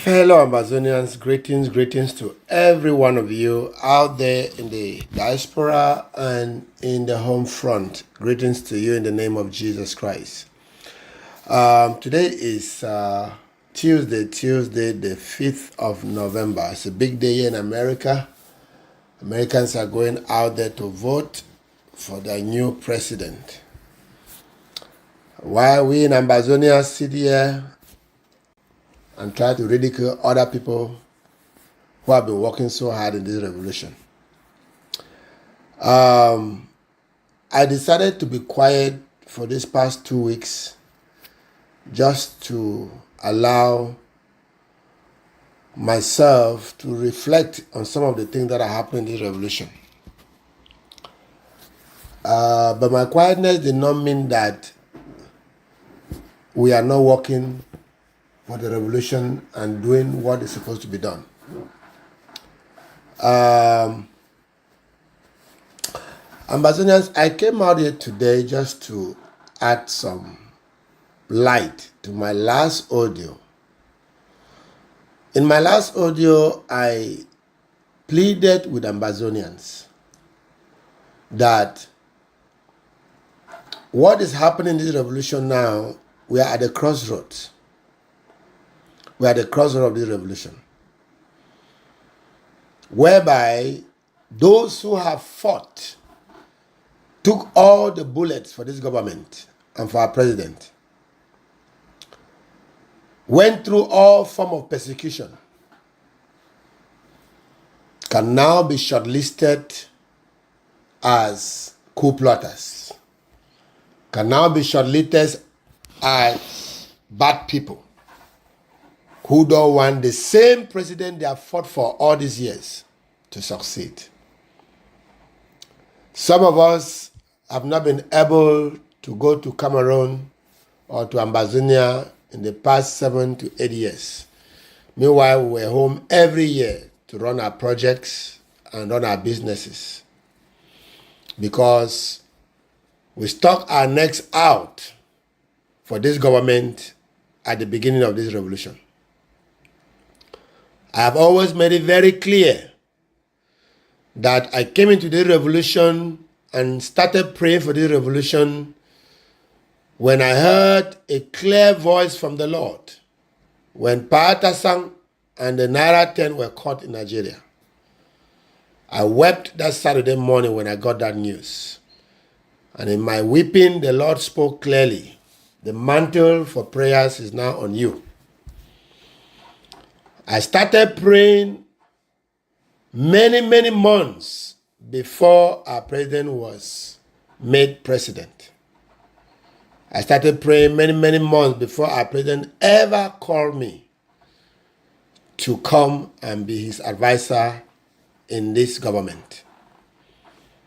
Fellow Ambazonians, greetings to every one of you out there in the diaspora and in the home front. Greetings to you in the name of Jesus Christ. Today is Tuesday, the 5th of November. It's a big day here in America. Americans are going out there to vote for their new president. While we in Ambazonia sit here and try to ridicule other people who have been working so hard in this revolution. I decided to be quiet for these past 2 weeks just to allow myself to reflect on some of the things that are happening in this revolution. But my quietness did not mean that we are not working for the revolution and doing what is supposed to be done. Ambazonians, I came out here today just to add some light to my last audio. In my last audio, I pleaded with Ambazonians that what is happening in this revolution now, we are at the crossroads. We are at the crossroads of this revolution, whereby those who have fought took all the bullets for this government and for our president, went through all form of persecution, can now be shortlisted as coup plotters, can now be shortlisted as bad people who don't want the same president they have fought for all these years to succeed. Some of us have not been able to go to Cameroon or to Ambazonia in the past 7 to 8 years. Meanwhile, we were home every year to run our projects and run our businesses because we stuck our necks out for this government at the beginning of this revolution. I have always made it very clear that I came into the revolution and started praying for this revolution when I heard a clear voice from the Lord when Patasang and the Naira 10 were caught in Nigeria. I wept that Saturday morning when I got that news. And in my weeping, the Lord spoke clearly. The mantle for prayers is now on you. I started praying many months before our president was made president. I started praying many months before our president ever called me to come and be his advisor in this government.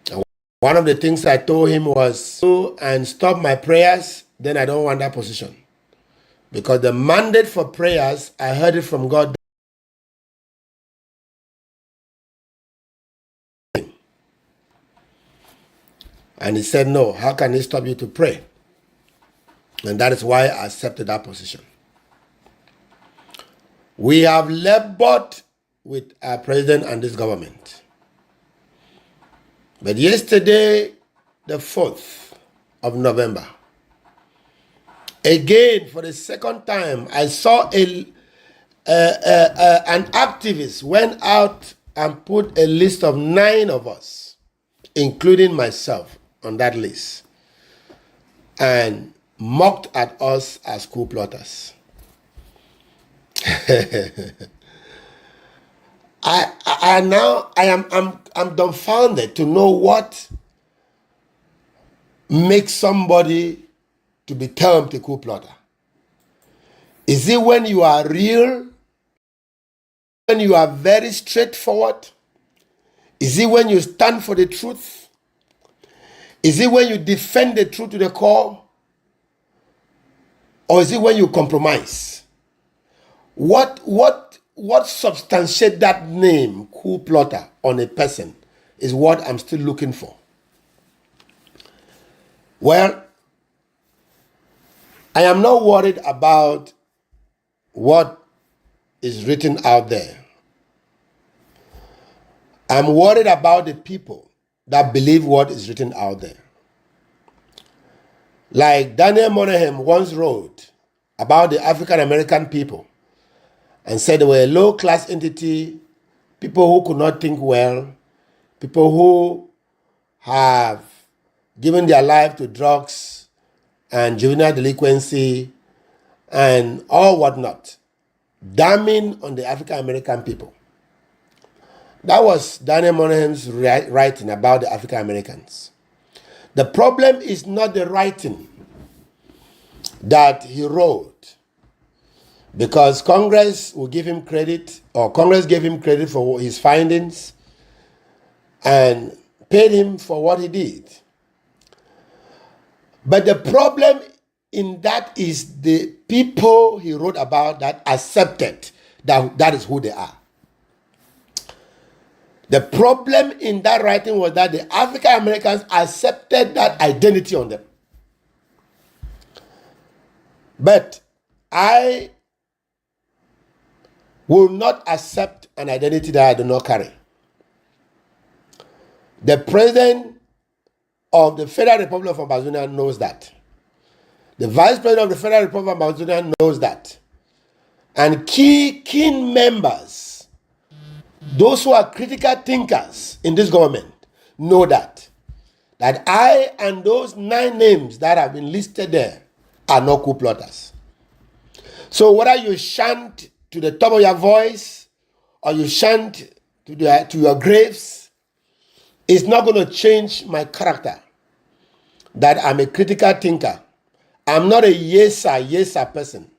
And one of the things I told him was, go and stop my prayers, then I don't want that position. Because the mandate for prayers, I heard it from God. And he said, no, how can he stop you to pray? And that is why I accepted that position. We have labored with our president and this government. But yesterday, the 4th of November, again, for the second time, I saw an activist went out and put a list of 9 of us, including myself, on that list, and mocked at us as coup plotters. I'm dumbfounded to know what makes somebody to be termed a coup plotter. Is it when you are real? When you are very straightforward? Is it when you stand for the truth? Is it when you defend the truth to the core? Or is it when you compromise? What substantiates that name, coup plotter, on a person is what I'm still looking for. Well, I am not worried about what is written out there. I'm worried about the people that believe what is written out there. Like Daniel Monahan once wrote about the African American people and said they were a low-class entity, people who could not think well, people who have given their life to drugs and juvenile delinquency and all whatnot, damning on the African American people. That was Daniel Monahan's writing about the African Americans. The problem is not the writing that he wrote, because Congress will give him credit, or Congress gave him credit for his findings and paid him for what he did. But the problem in that is the people he wrote about that accepted that is who they are. The problem in that writing was that the African Americans accepted that identity on them. But I will not accept an identity that I do not carry. The president of the Federal Republic of Ambazonia knows that. The vice president of the Federal Republic of Ambazonia knows that. And key members, those who are critical thinkers in this government, know that I and those 9 names that have been listed there are not coup plotters. So whether you chant to the top of your voice or you chant to your graves, it's not going to change my character, that I'm a critical thinker. I'm not a yes sir person.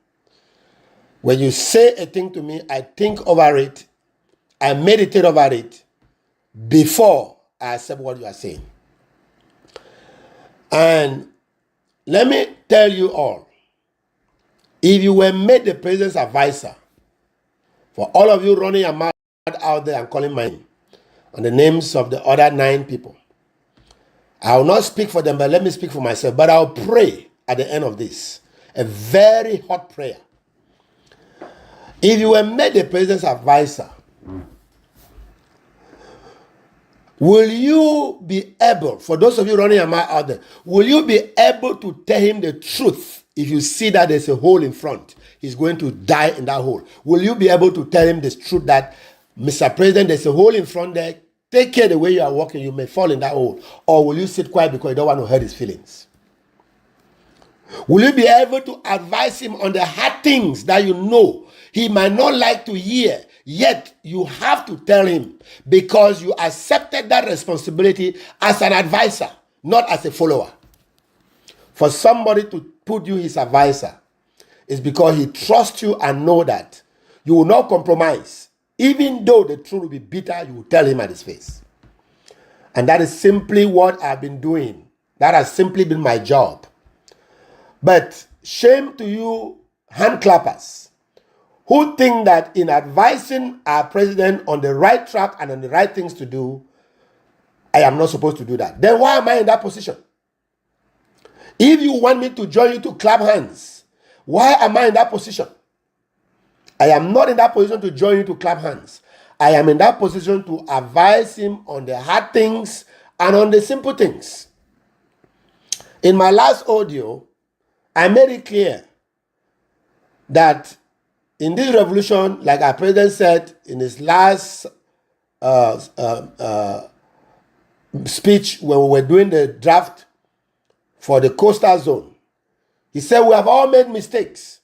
When you say a thing to me, I think over it, I meditate over it before I accept what you are saying. And let me tell you all, if you were made the president's advisor, for all of you running your mouth out there and calling my name and the names of the other 9 people, I will not speak for them, but let me speak for myself. But I'll pray at the end of this, a very hot prayer. If you were made the president's advisor, will you be able, for those of you running your mouth out there, will you be able to tell him the truth if you see that there's a hole in front? He's going to die in that hole. Will you be able to tell him the truth that, Mr. President, there's a hole in front there, take care the way you are walking, you may fall in that hole? Or will you sit quiet because you don't want to hurt his feelings? Will you be able to advise him on the hard things that you know he might not like to hear, yet you have to tell him because you accepted that responsibility as an advisor, not as a follower? For somebody to put you his advisor is because he trusts you and know that you will not compromise. Even though the truth will be bitter, you will tell him at his face. And that is simply what I've been doing. That has simply been my job. But shame to you hand clappers who think that in advising our president on the right track and on the right things to do, I am not supposed to do that. Then why am I in that position? If you want me to join you to clap hands, why am I in that position? I am not in that position to join you to clap hands. I am in that position to advise him on the hard things and on the simple things. In my last audio, I made it clear that in this revolution, like our president said in his last speech when we were doing the draft for the coastal zone, he said we have all made mistakes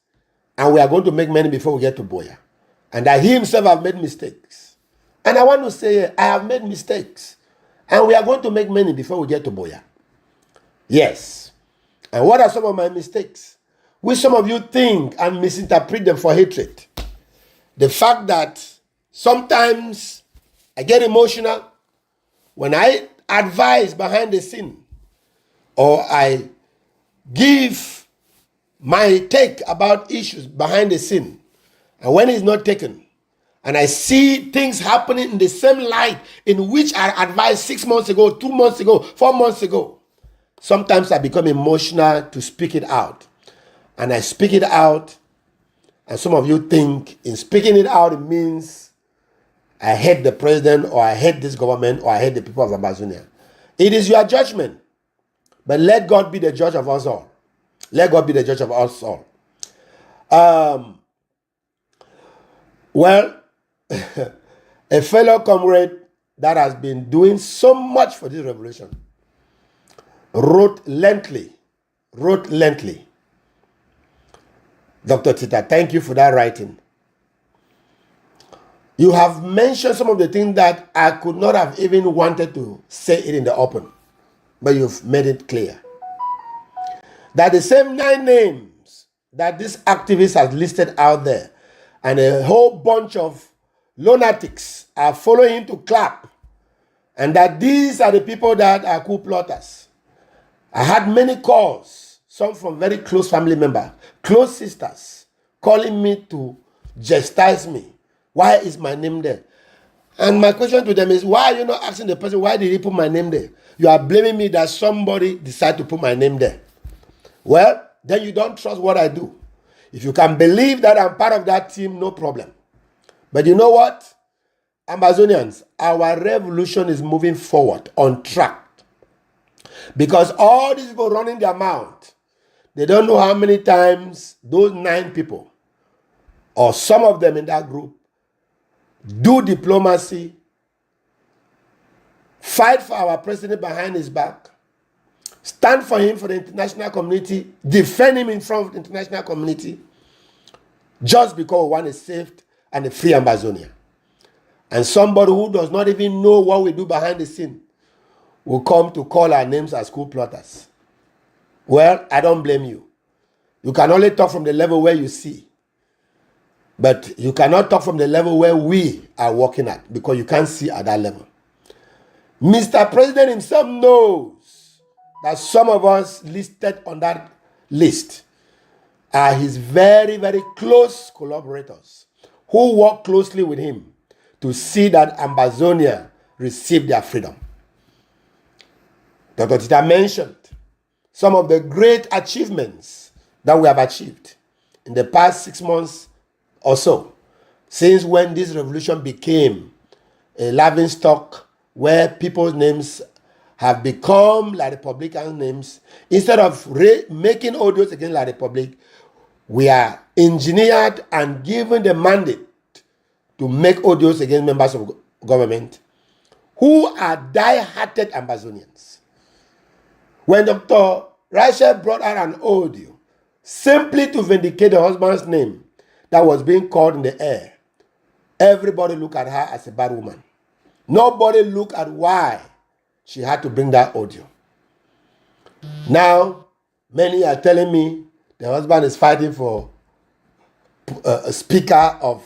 and we are going to make many before we get to Boya. And that he himself have made mistakes. And I want to say, I have made mistakes and we are going to make many before we get to Boya. Yes. And what are some of my mistakes? Which some of you think and misinterpret them for hatred. The fact that sometimes I get emotional when I advise behind the scene or I give my take about issues behind the scene. And when it's not taken, and I see things happening in the same light in which I advised 6 months ago, 2 months ago, 4 months ago, sometimes I become emotional to speak it out. And I speak it out, And some of you think in speaking it out, it means I hate the president, or I hate this government, or I hate the people of Ambazonia. It is your judgment. But let God be the judge of us all. Let God be the judge of us all. Well, a fellow comrade that has been doing so much for this revolution wrote lengthily. Dr. Tita, thank you for that writing. You have mentioned some of the things that I could not have even wanted to say it in the open, but you've made it clear that the same 9 names that this activist has listed out there and a whole bunch of lunatics are following him to clap, and that these are the people that are coup plotters. I had many calls, some from very close family members, close sisters, calling me to chastise me. Why is my name there? And my question to them is, why are you not asking the person, why did he put my name there? You are blaming me that somebody decided to put my name there. Well, then you don't trust what I do. If you can believe that I'm part of that team, no problem. But you know what? Ambazonians, our revolution is moving forward on track. Because all these people running their mouth, they don't know how many times those 9 people, or some of them in that group, do diplomacy, fight for our president behind his back, stand for him for the international community, defend him in front of the international community, just because one is saved and a free Ambazonia. And somebody who does not even know what we do behind the scene will come to call our names as coup plotters. Well, I don't blame you. You can only talk from the level where you see. But you cannot talk from the level where we are working at, because you can't see at that level. Mr. President himself knows that some of us listed on that list are his very, very close collaborators who work closely with him to see that Ambazonia receive their freedom. Dr. Tita mentioned some of the great achievements that we have achieved in the past 6 months or so, since when this revolution became a laughing stock where people's names have become La Republican names. Instead of making audios against La Republic, we are engineered and given the mandate to make audios against members of government who are die-hearted Ambazonians. When Dr. Rachel brought out an audio simply to vindicate the husband's name that was being called in the air, everybody looked at her as a bad woman. Nobody looked at why she had to bring that audio. Now, many are telling me the husband is fighting for a speaker of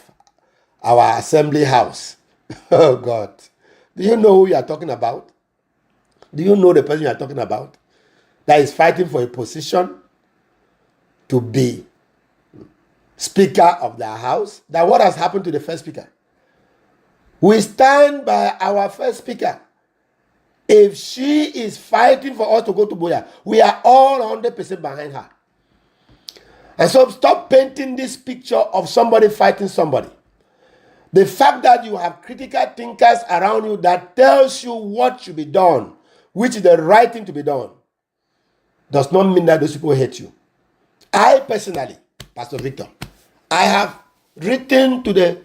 our assembly house. Oh, God. Do you know who you are talking about? Do you know the person you are talking about that is fighting for a position to be speaker of the house? That what has happened to the first speaker? We stand by our first speaker. If she is fighting for us to go to Boya, we are all 100% behind her. And so stop painting this picture of somebody fighting somebody. The fact that you have critical thinkers around you that tells you what should be done, which is the right thing to be done, does not mean that those people hate you. I personally, Pastor Victor, I have written to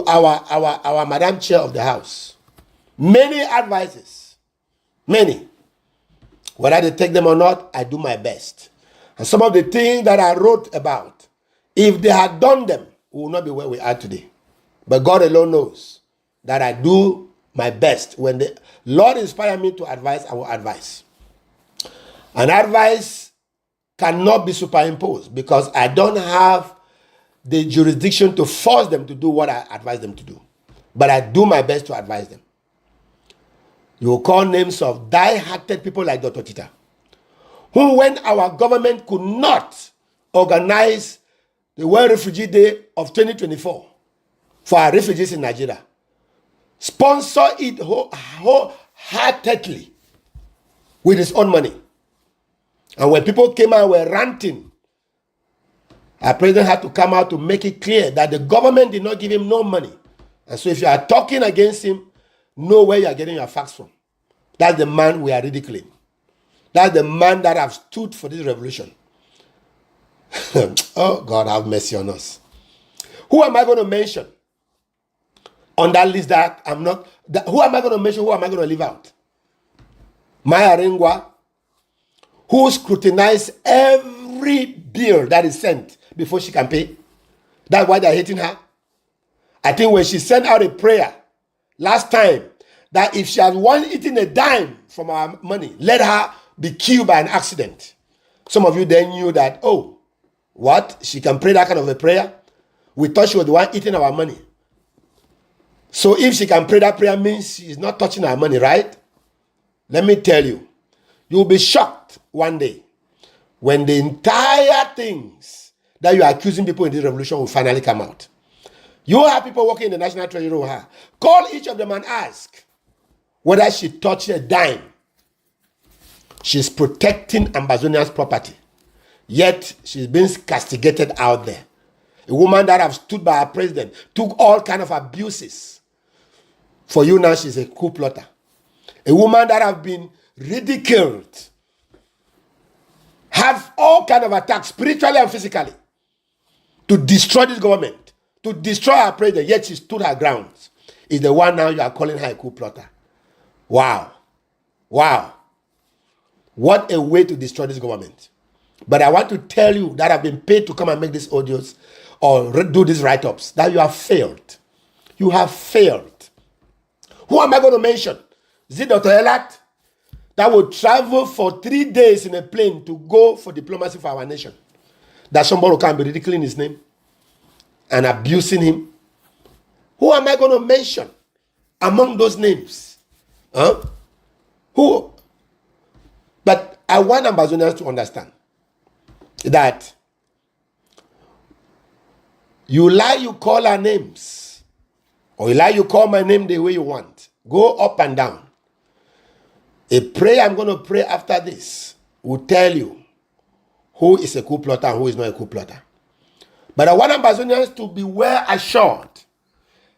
our Madam Chair of the House many advices, many. Whether they take them or not, I do my best. And some of the things that I wrote about, if they had done them, we would not be where we are today. But God alone knows that I do my best. When the Lord inspires me to advise, I will advise. And advice cannot be superimposed because I don't have the jurisdiction to force them to do what I advise them to do. But I do my best to advise them. You will call names of die-hearted people like Dr. Tita, who, when our government could not organize the World Refugee Day of 2024 for our refugees in Nigeria, sponsor it wholeheartedly with his own money. And when people came out and were ranting Our president had to come out to make it clear that the government did not give him no money. And so if you are talking against him, know where you are getting your facts from. That's the man we are ridiculing. That's the man that have stood for this revolution. Oh, God, have mercy on us. Who am I going to mention on that list that I'm not? Who am I going to mention? Who am I going to leave out? Maya Ringwa, who scrutinized every bill that is sent before she can pay. That's why they're hating her. I think when she sent out a prayer last time, that if she has eaten a dime from our money, let her be killed by an accident. Some of you then knew that, oh, what? She can pray that kind of a prayer? We thought she was the one eating our money. So if she can pray that prayer means she's not touching our money, right? Let me tell you, you'll be shocked one day when the entire things that you are accusing people in this revolution will finally come out. You have people working in the National Treasury with her. Call each of them and ask whether she touched a dime. She's protecting Ambazonia's property. Yet she's being castigated out there. A woman that have stood by her president, took all kind of abuses. For you now, she's a coup plotter. A woman that have been ridiculed, have all kind of attacks, spiritually and physically, to destroy this government, to destroy our president, yet she stood her grounds. Is the one now you are calling her a coup plotter. Wow. Wow. What a way to destroy this government. But I want to tell you that I've been paid to come and make these audios or do these write-ups, that you have failed. You have failed. Who am I going to mention? Is it Dr. Elat that will travel for 3 days in a plane to go for diplomacy for our nation? That somebody can be ridiculing his name and abusing him? Who am I going to mention among those names? Huh? Who? But I want Ambazonians to understand that you lie, you call our names, or you lie, you call my name the way you want. Go up and down. A prayer I'm going to pray after this will tell you who is a coup plotter and who is not a coup plotter. But I want Ambazonians to be well assured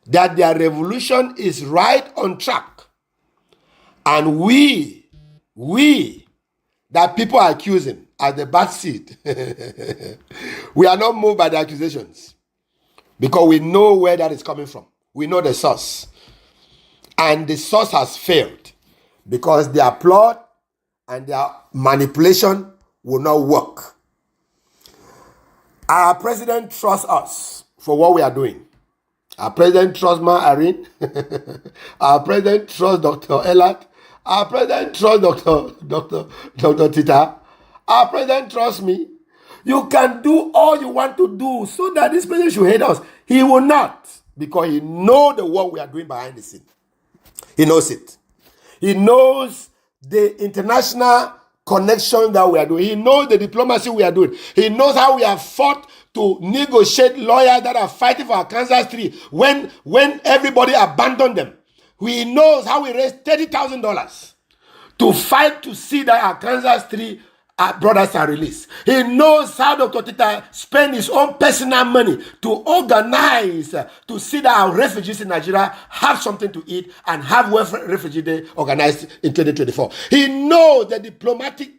that their revolution is right on track. And we that people are accusing as the bad seed, we are not moved by the accusations because we know where that is coming from. We know the source. And the source has failed because their plot and their manipulation will not work. Our president trusts us for what we are doing. Our president trusts Ma Arin. Our president trusts Dr. Elat. Our president trusts Dr. Tita. Our president trusts me. You can do all you want to do so that this president should hate us. He will not, because he knows the work we are doing behind the scene. He knows it. He knows the international connection that we are doing. He knows the diplomacy we are doing. He knows how we have fought to negotiate lawyers that are fighting for our Kansas tree when everybody abandoned them. He knows how we raised $30,000 to fight to see that our Kansas tree brothers are released. He knows how Dr. Tita spent his own personal money to organize to see that our refugees in Nigeria have something to eat and have Welfare Refugee Day organized in 2024. He knows the diplomatic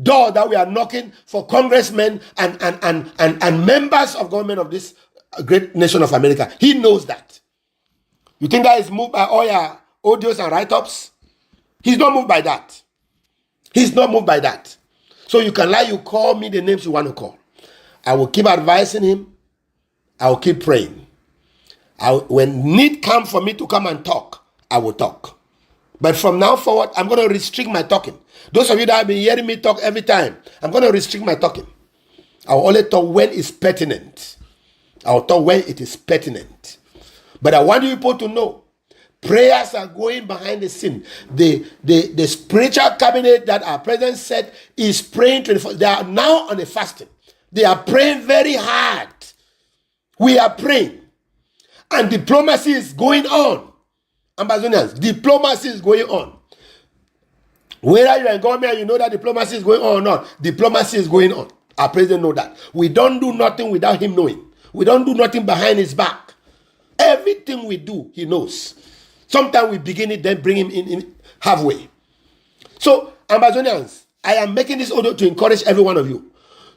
door that we are knocking for congressmen and members of government of this great nation of America. He knows that. You think that is moved by all your audios and write-ups? He's not moved by that. He's not moved by that. So you can lie, you call me the names you want to call. I will keep advising him. I will keep praying. When need comes for me to come and talk, I will talk. But from now forward, I'm going to restrict my talking. Those of you that have been hearing me talk every time, I'm going to restrict my talking. I will only talk when it's pertinent. I will talk when it is pertinent. But I want you people to know, prayers are going behind the scene. The spiritual cabinet that our president said is praying 24. They are now on a fasting. They are praying very hard. We are praying. And diplomacy is going on. Ambazonians, diplomacy is going on. Whether you're in government, you know that diplomacy is going on or not. Diplomacy is going on. Our president knows that. We don't do nothing without him knowing. We don't do nothing behind his back. Everything we do, he knows. Sometimes we begin it, then bring him in halfway. So, Ambazonians, I am making this audio to encourage every one of you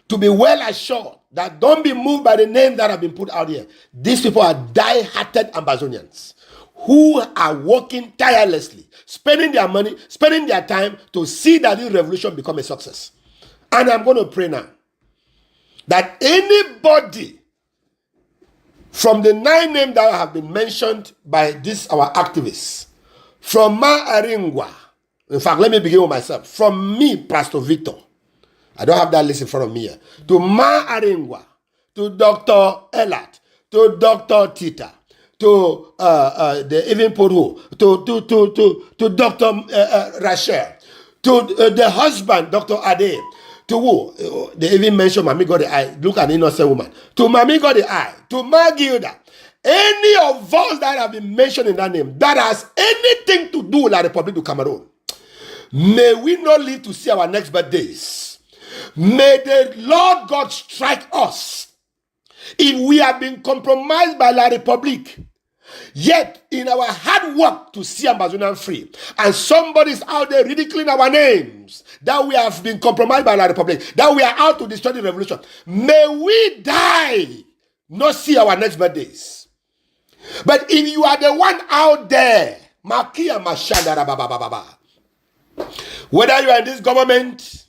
to be well assured that don't be moved by the names that have been put out here. These people are die-hearted Ambazonians who are working tirelessly, spending their money, spending their time to see that this revolution become a success. And I'm going to pray now that anybody from the 9 names that have been mentioned by this our activists, from Ma Aringwa, in fact, let me begin with myself, from me, Pastor Victor, I don't have that list in front of me here, to Ma Aringwa, to Dr. Elat, to Dr. Tita, to the even Poru, to Dr. Rachel, to the husband, Dr. Ade, to who? They even mentioned Mami got the eye. Look at the innocent woman. To Mami got the eye. To Magilda. Any of us that have been mentioned in that name that has anything to do with the Republic of Cameroon, may we not live to see our next birthdays. May the Lord God strike us if we have been compromised by La Republic. Yet, in our hard work to see Ambazonia free, and somebody's out there ridiculing our names, that we have been compromised by La Republic, that we are out to destroy the revolution, may we die, not see our next birthdays. But if you are the one out there, whether you are in this government,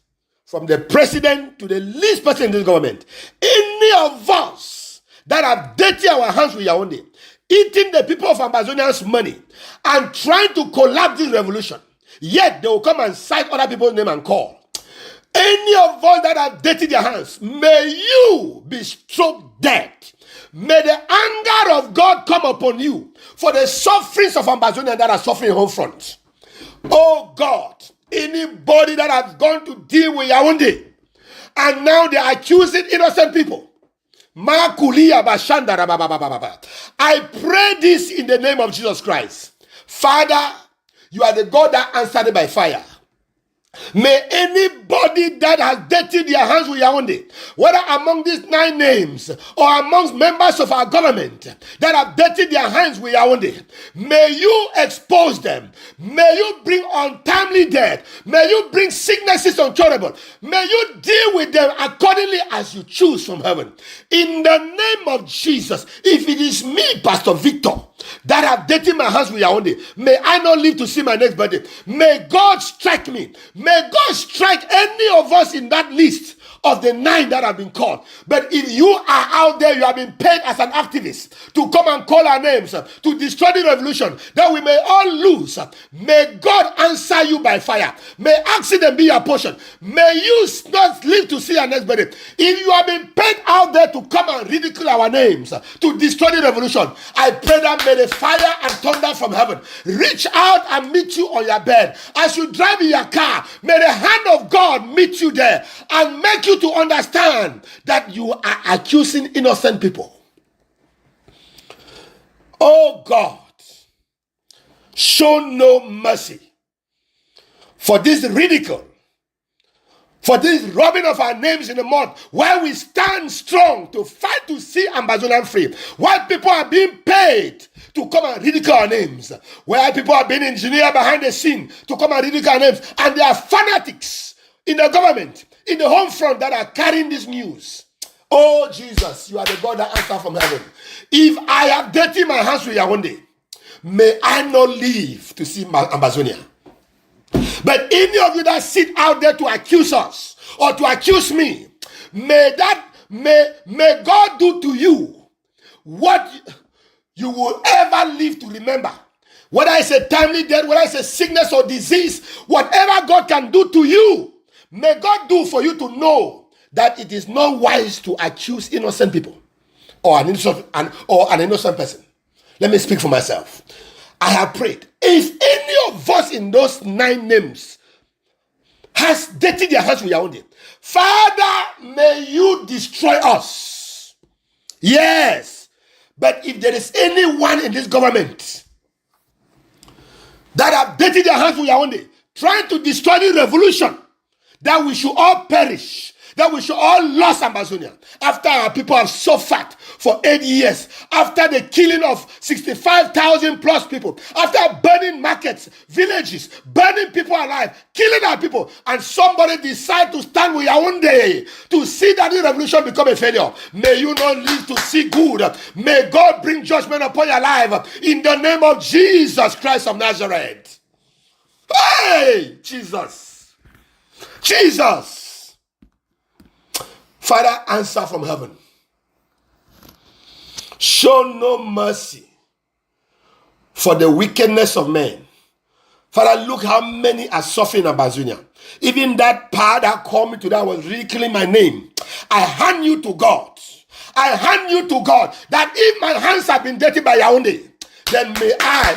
from the president to the least person in this government, any of us that have dirty our hands with Yaoundé, eating the people of Ambazonians' money and trying to collapse this revolution, yet they will come and cite other people's name and call. Any of us that have dirtied their hands, may you be struck dead. May the anger of God come upon you for the sufferings of Ambazonians that are suffering home front. Oh God, anybody that has gone to deal with Yaoundé and now they are accusing innocent people, I pray this in the name of Jesus Christ. Father, you are the God that answered by fire. May anybody that has dirtied their hands with Yaoundé, whether among these 9 names or amongst members of our government that have dirtied their hands with Yaoundé, may you expose them. May you bring untimely death. May you bring sicknesses uncurable. May you deal with them accordingly as you choose from heaven. In the name of Jesus, if it is me, Pastor Victor, that have dirtied my hands with Yaoundé, may I not live to see my next birthday. May God strike me. May God strike any of us in that list of the 9 that have been called. But if you are out there, you have been paid as an activist to come and call our names, to destroy the revolution, that we may all lose. May God answer you by fire. May accident be your portion. May you not live to see our next birthday. If you have been paid out there to come and ridicule our names, to destroy the revolution, I pray that may the fire and thunder from heaven reach out and meet you on your bed. As you drive in your car, may the hand of God meet you there and make you to understand that you are accusing innocent people. Oh God, show no mercy for this ridicule, for this rubbing of our names in the mud, while we stand strong to fight to see Ambazonia free, while people are being paid to come and ridicule our names, while people are being engineered behind the scene to come and ridicule our names, and there are fanatics in the government, in the home front, that are carrying this news. Oh Jesus, you are the God that answers from heaven. If I have dirtied my hands with Yaoundé, may I not live to see Ambazonia. But any of you that sit out there to accuse us or to accuse me, may God do to you what you will ever live to remember. Whether it's a timely death, whether it's a sickness or disease, whatever God can do to you, may God do for you to know that it is not wise to accuse innocent people or an innocent person. Let me speak for myself. I have prayed. If any of us in those 9 names has dirtied their hands with Yaoundé, Father, may you destroy us. Yes. But if there is anyone in this government that have dirtied their hands with Yaoundé, trying to destroy the revolution, that we should all perish, that we should all lose Ambazonia after our people have suffered for 8 years, after the killing of 65,000 plus people, after burning markets, villages, burning people alive, killing our people, and somebody decide to stand with Yaoundé to see that the revolution become a failure. May you not live to see good. May God bring judgment upon your life in the name of Jesus Christ of Nazareth. Hey, Jesus. Jesus. Father, answer from heaven. Show no mercy for the wickedness of men. Father, look how many are suffering in Ambazonia. Even that part that called me today was ridiculing my name. I hand you to God. I hand you to God that if my hands have been dirty by Yaoundé, then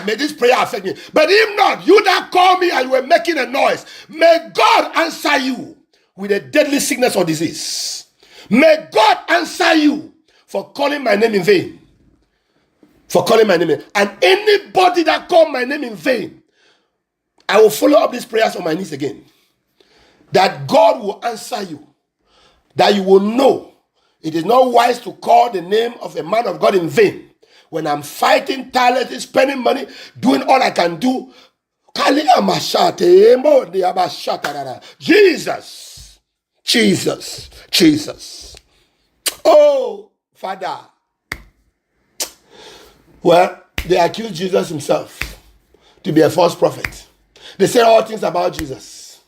may this prayer affect me. But if not, you that call me and you were making a noise, may God answer you with a deadly sickness or disease. May God answer you for calling my name in vain. For calling my name in vain. And anybody that called my name in vain, I will follow up these prayers on my knees again. That God will answer you. That you will know it is not wise to call the name of a man of God in vain. When I'm fighting tirelessly, spending money, doing all I can do. Jesus. Jesus. Jesus. Oh, Father. Well, they accuse Jesus himself to be a false prophet. They say all things about Jesus.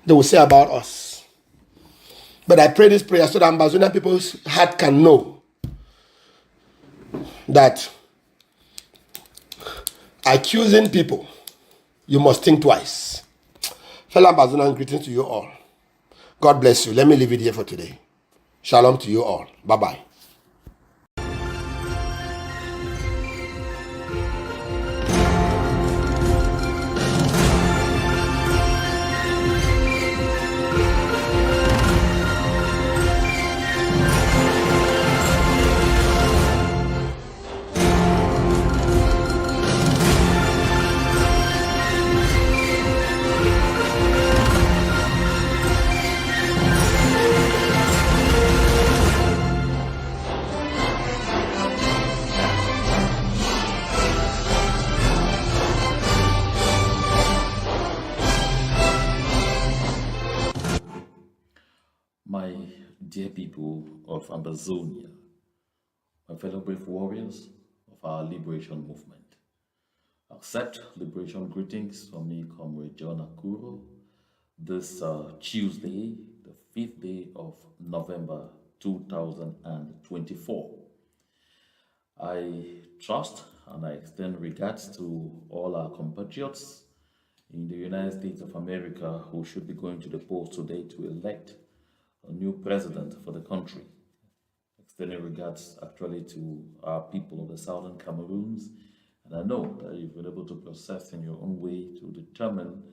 They will say about us. But I pray this prayer so that Ambazonian people's heart can know that accusing people, you must think twice. Fellow Ambazonian, greetings to you all. God bless you. Let me leave it here for today. Shalom to you all. Bye-bye. My dear people of Ambazonia, my fellow brave warriors of our liberation movement, accept liberation greetings from me, Comrade Mbah Akuroh, this Tuesday, the 5th day of November 2024. I trust and I extend regards to all our compatriots in the United States of America who should be going to the polls today to elect a new president for the country. Extending regards actually to our people of the southern Cameroons. And I know that you've been able to process in your own way to determine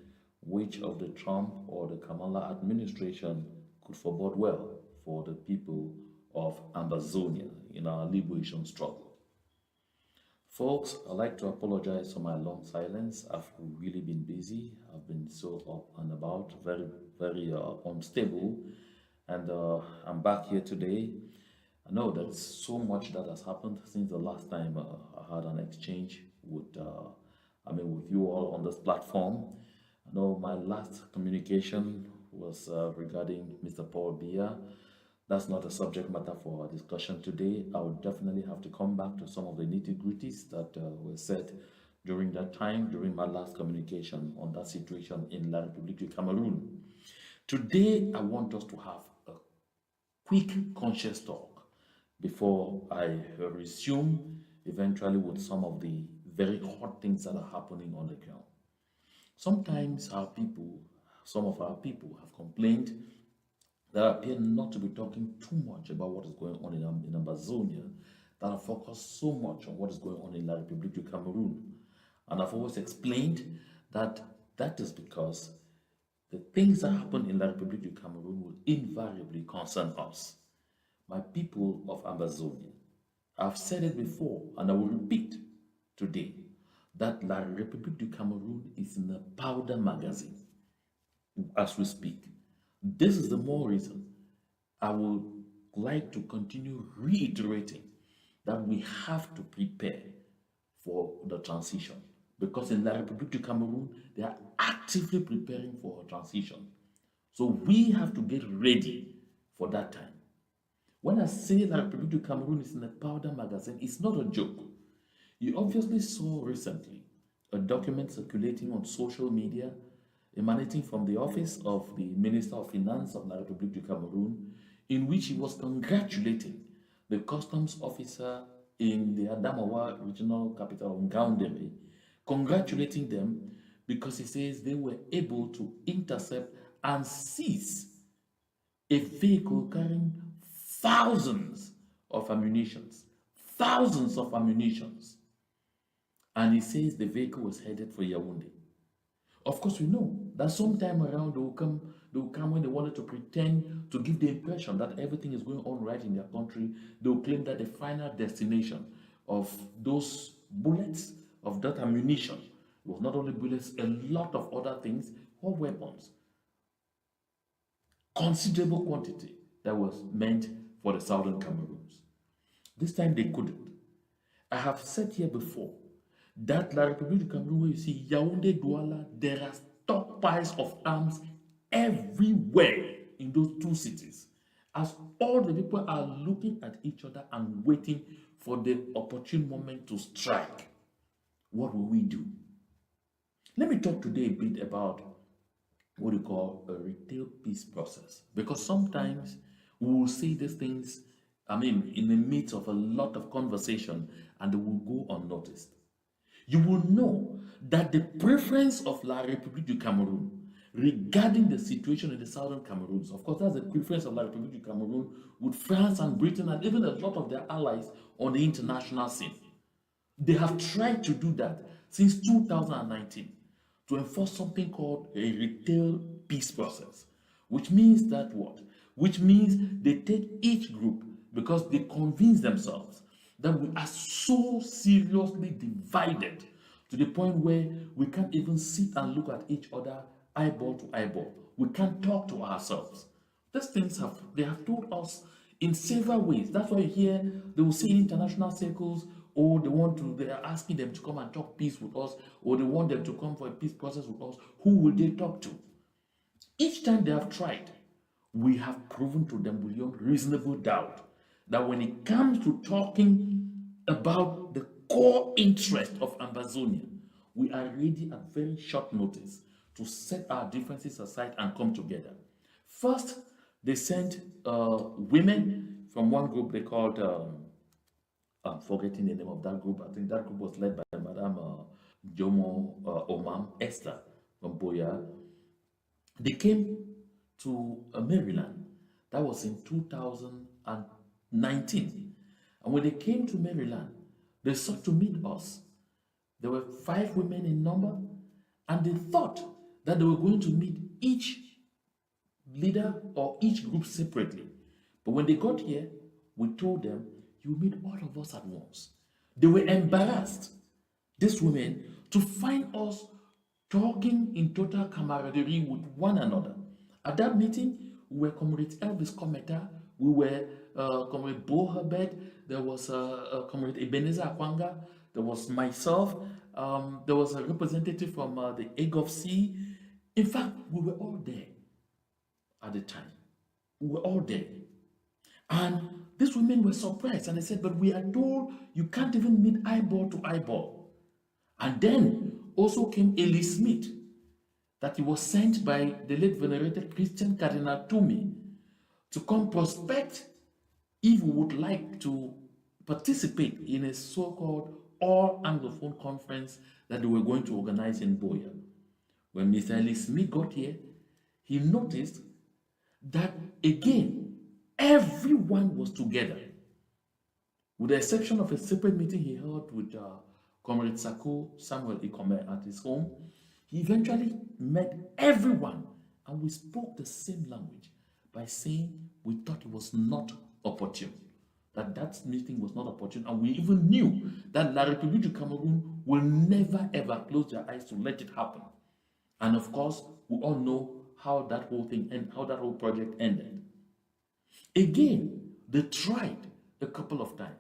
which of the Trump or the Kamala administration could forebode well for the people of Ambazonia in our liberation struggle. Folks, I'd like to apologize for my long silence. I've really been busy. I've been so up and about, very unstable. And I'm back here today. I know there's so much that has happened since the last time I had an exchange with you all on this platform. I know my last communication was regarding Mr. Paul Biya. That's not a subject matter for our discussion today. I would definitely have to come back to some of the nitty-gritties that were said during that time, during my last communication on that situation in La République du Cameroon. Today, I want us to have a quick conscious talk before I resume eventually with some of the very hot things that are happening on the ground. Sometimes some of our people have complained that appear not to be talking too much about what is going on in Ambazonia, that are focused so much on what is going on in La République du Cameroon. And I've always explained that that is because the things that happen in La République du Cameroon will invariably concern us, my people of Ambazonia. I've said it before and I will repeat today that La République du Cameroon is in a powder magazine as we speak. This is the more reason I would like to continue reiterating that we have to prepare for the transition, because in La République du Cameroon, they are actively preparing for a transition. So we have to get ready for that time. When I say La République du Cameroon is in a powder magazine, it's not a joke. You obviously saw recently a document circulating on social media emanating from the office of the Minister of Finance of La République du Cameroon, in which he was congratulating the customs officer in the Adamawa regional capital, Ngaoundéré, congratulating them because he says they were able to intercept and seize a vehicle carrying thousands of ammunitions, thousands of ammunitions. And he says the vehicle was headed for Yaoundé. Of course, we know that sometime around they will come when they wanted to pretend to give the impression that everything is going on right in their country. They will claim that the final destination of those bullets, of that ammunition, was not only bullets, a lot of other things, or weapons. Considerable quantity that was meant for the southern Cameroons. This time they couldn't. I have said here before that La République du Cameroon, where you see Yaoundé, Douala, there are stockpiles of arms everywhere in those two cities, as all the people are looking at each other and waiting for the opportune moment to strike. What will we do? Let me talk today a bit about what we call a retail peace process, because sometimes we will say these things, in the midst of a lot of conversation, and they will go unnoticed. You will know that the preference of La République du Cameroon regarding the situation in the southern Cameroons, of course, that's the preference of La République du Cameroon with France and Britain and even a lot of their allies on the international scene. They have tried to do that since 2019 to enforce something called a retail peace process, which means that what? Which means they take each group, because they convince themselves that we are so seriously divided to the point where we can't even sit and look at each other eyeball to eyeball. We can't talk to ourselves. These things they have told us in several ways. That's why you hear they will say in international circles, or they are asking them to come and talk peace with us, or they want them to come for a peace process with us. Who will they talk to? Each time they have tried, we have proven to them beyond reasonable doubt that when it comes to talking about the core interest of Ambazonia, we are ready at very short notice to set our differences aside and come together. First, they sent women from one group they called, I'm forgetting the name of that group. I think that group was led by Madame Jomo Omam Esther from Boya. They came to Maryland. That was in 2019. And when they came to Maryland, they sought to meet us. There were 5 women in number, and they thought that they were going to meet each leader or each group separately. But when they got here, we told them, you meet all of us at once. They were embarrassed, these women, to find us talking in total camaraderie with one another. At that meeting, we were Comrade Elvis Kometa, we were Comrade Bo Herbert, there was Comrade Ebenezer Akwanga, there was myself, there was a representative from the AGOFC. In fact, we were all there at the time. We were all there. And these women were surprised and they said, but we are told you can't even meet eyeball to eyeball. And then also came Eli Smith, that he was sent by the late venerated Christian Cardinal Toomey to come prospect if we would like to participate in a so-called all Anglophone conference that they were going to organize in Boya. When Mr. Eli Smith got here, he noticed that again, everyone was together, with the exception of a separate meeting he held with Comrade Sako, Samuel Ikome at his home. He eventually met everyone, and we spoke the same language by saying we thought it was not opportune, that meeting was not opportune, and we even knew that La République du Cameroon will never ever close their eyes to let it happen. And of course, we all know how that whole thing and how that whole project ended. Again, they tried a couple of times.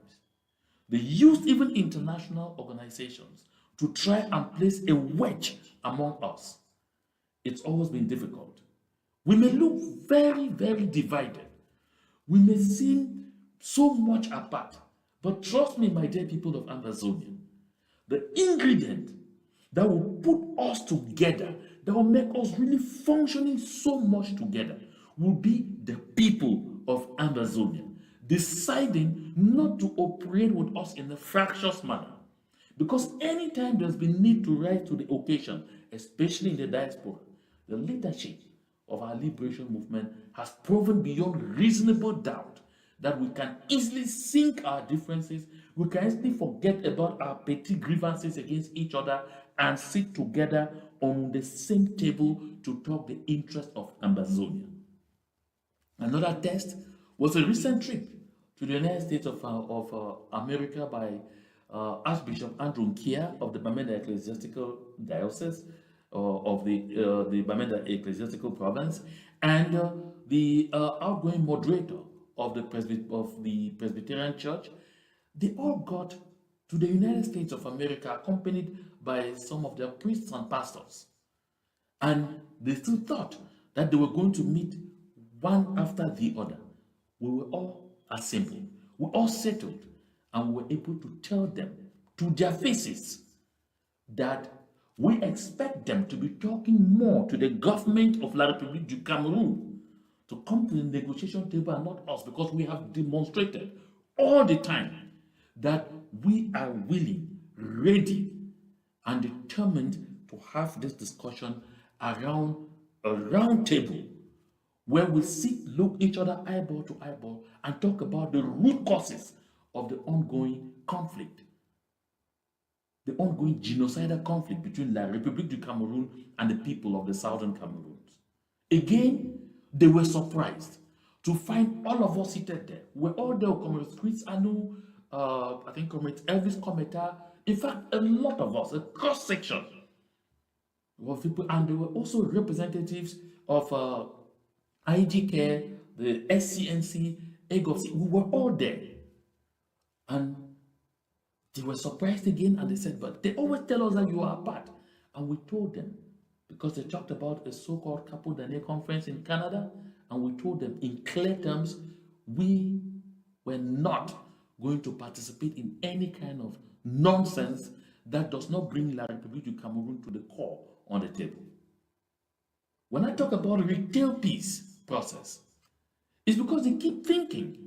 They used even international organizations to try and place a wedge among us. It's always been difficult. We may look very, very divided. We may seem so much apart. But trust me, my dear people of Ambazonia, the ingredient that will put us together, that will make us really functioning so much together, will be the people of Ambazonia deciding not to operate with us in a fractious manner. Because anytime there's been need to rise to the occasion, especially in the diaspora, the leadership of our liberation movement has proven beyond reasonable doubt that we can easily sink our differences, we can easily forget about our petty grievances against each other and sit together on the same table to talk the interest of Ambazonia. Another test was a recent trip to the United States of America by Archbishop Andrew Kia of the Bamenda Ecclesiastical Diocese of the Bamenda Ecclesiastical Province, and the outgoing moderator of the Presbyterian Church. They all got to the United States of America accompanied by some of their priests and pastors. And they still thought that they were going to meet one after the other. We were all assembled, we all settled, and we were able to tell them to their faces that we expect them to be talking more to the government of La République du Cameroon to come to the negotiation table and not us, because we have demonstrated all the time that we are willing, ready, and determined to have this discussion around a round table where we look each other eyeball to eyeball and talk about the root causes of the ongoing conflict, the ongoing genocidal conflict between La République du Cameroon and the people of the southern Cameroons. Again, they were surprised to find all of us seated there. We're all there, Comrade Fritz Anu, I think Comrade Elvis Cometa, in fact, a lot of us, a cross-section of people, and there were also representatives of IG Care, the SCNC, EGOC. We were all there. And they were surprised again, and they said, but they always tell us that you are apart. And we told them, because they talked about a so-called Capo d'Année conference in Canada, and we told them in clear terms, we were not going to participate in any kind of nonsense that does not bring La République du Cameroon to the core on the table. When I talk about retail peace process, it's because they keep thinking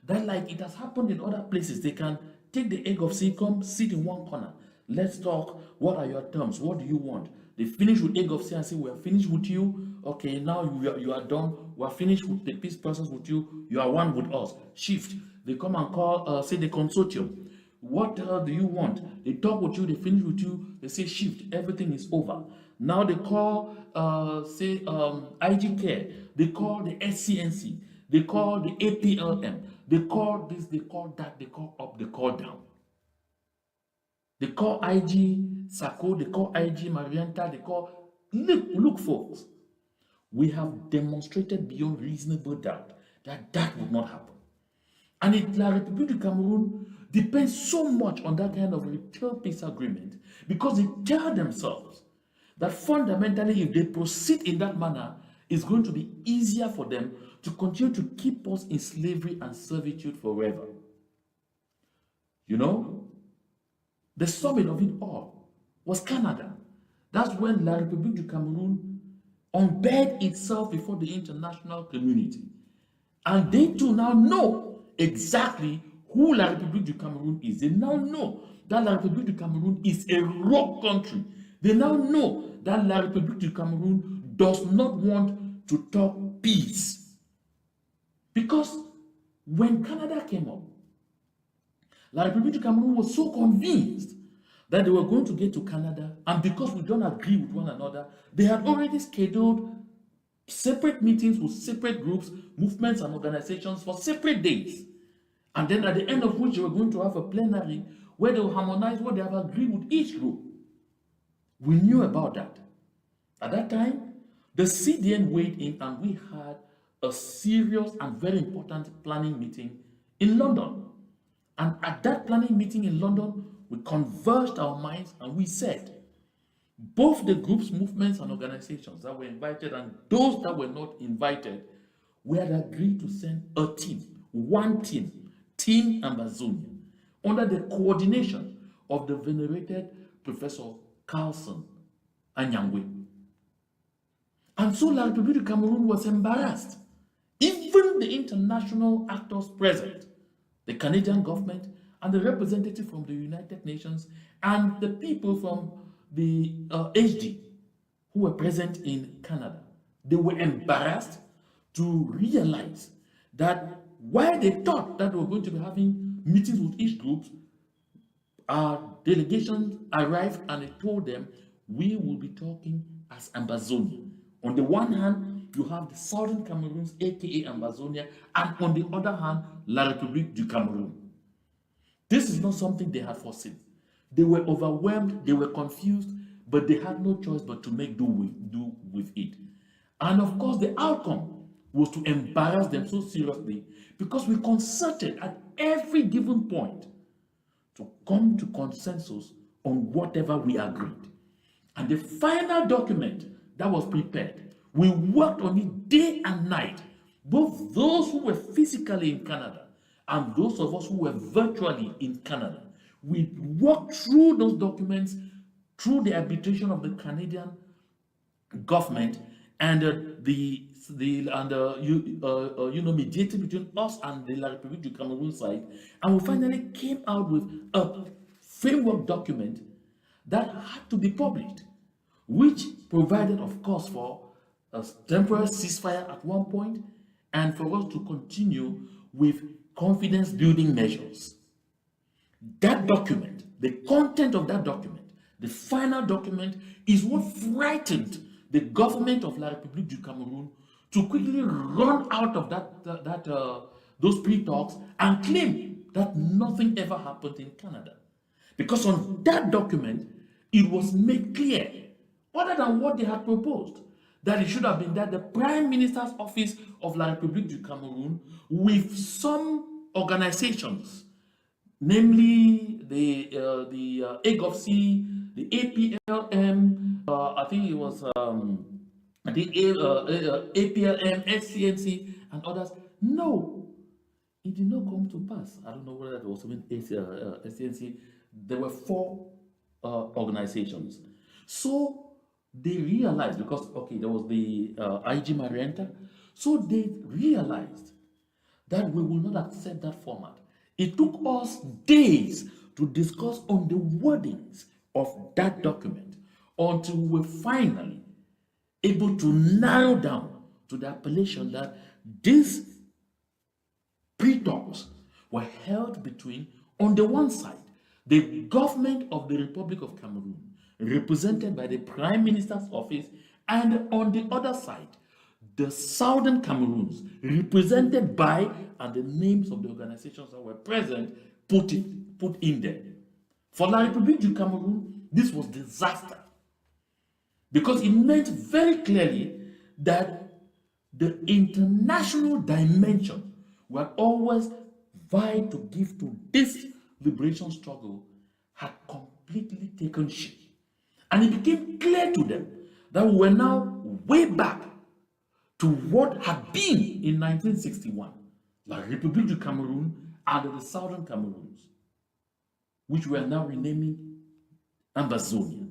that, like it has happened in other places, they can take the egg of sea, come sit in one corner. Let's talk. What are your terms? What do you want? They finish with egg of sea and say, we are finished with you. Okay, now you are done. We are finished with the peace process with you. You are one with us. Shift. They come and call, say the consortium. What do you want? They talk with you. They finish with you. They say shift. Everything is over. Now they call, say, IG Care. They call the SCNC. They call the APLM. They call this, they call that, they call up, they call down. They call IG Sako, they call IG Marianta, they call... Look, folks, we have demonstrated beyond reasonable doubt that that would not happen. And La République du Cameroon depends so much on that kind of retail peace agreement, because they tell themselves that fundamentally, if they proceed in that manner, it's going to be easier for them to continue to keep us in slavery and servitude forever. You know, the summit of it all was Canada. That's when La République du Cameroon unbared itself before the international community. And they too now know exactly who La République du Cameroon is. They now know that La République du Cameroon is a rogue country. They now know that La République du Cameroon does not want to talk peace. Because when Canada came up, La République du Cameroon was so convinced that they were going to get to Canada, and because we don't agree with one another, they had already scheduled separate meetings with separate groups, movements, and organizations for separate days. And then at the end of which they were going to have a plenary where they will harmonize what they have agreed with each group. We knew about that. At that time, The CDN weighed in, and we had a serious and very important planning meeting in London. And at that planning meeting in London, we converged our minds and we said, both the groups, movements, and organizations that were invited and those that were not invited, we had agreed to send a team, one team, Team Ambazonia, under the coordination of the venerated Professor Carlson Anyangwe. And so La République du Cameroon was embarrassed. Even the international actors present, the Canadian government and the representative from the United Nations and the people from the HD who were present in Canada, they were embarrassed to realize that while they thought that they were going to be having meetings with each group, our delegation arrived and they told them, we will be talking as Ambazonia. On the one hand, you have the Southern Cameroons, aka Ambazonia, and on the other hand, La République du Cameroon. This is not something they had foreseen. They were overwhelmed, they were confused, but they had no choice but to make do with it. And of course, the outcome was to embarrass them so seriously because we concerted at every given point to come to consensus on whatever we agreed. And the final document that was prepared, we worked on it day and night, both those who were physically in Canada and those of us who were virtually in Canada. We worked through those documents through the arbitration of the Canadian government and mediated between us and the La République du Cameroon side, and we finally came out with a framework document that had to be published, which provided, of course, for a temporary ceasefire at one point and for us to continue with confidence building measures. That document, the content of that document, the final document, is what frightened the government of La République du Cameroon to quickly run out of those pre-talks and claim that nothing ever happened in Canada. Because on that document, it was made clear, other than what they had proposed, that it should have been that the Prime Minister's Office of La République du Cameroon, with some organizations, namely the AGOFC, the APLM, I think it was APLM, SCNC, and others. No, it did not come to pass. I don't know whether it was even SCNC. There were 4 organizations. So they realized, because, okay, there was the IG Marienta, so they realized that we will not accept that format. It took us days to discuss on the wordings of that document until we were finally able to narrow down to the appellation that these pre-talks were held between, on the one side, the government of the Republic of Cameroon, represented by the Prime Minister's Office, and on the other side, the Southern Cameroons, represented by, and the names of the organizations that were present put in there. For La République du Cameroon, this was disaster, because it meant very clearly that the international dimension we had always vied to give to this liberation struggle had completely taken shape. And it became clear to them that we were now way back to what had been in 1961, La République du Cameroon and the Southern Cameroons, which we are now renaming Ambazonia.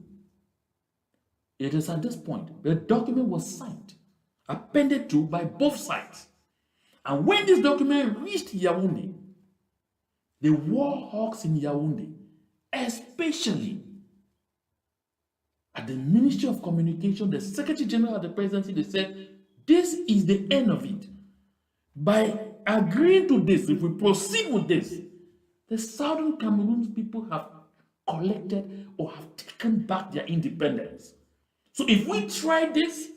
It is at this point the document was signed, appended to by both sides. And when this document reached Yaoundé, the war hawks in Yaoundé, especially at the Ministry of Communication, the Secretary General of the Presidency, they said, this is the end of it. By agreeing to this, if we proceed with this, the Southern Cameroon people have collected or have taken back their independence. So if we try this,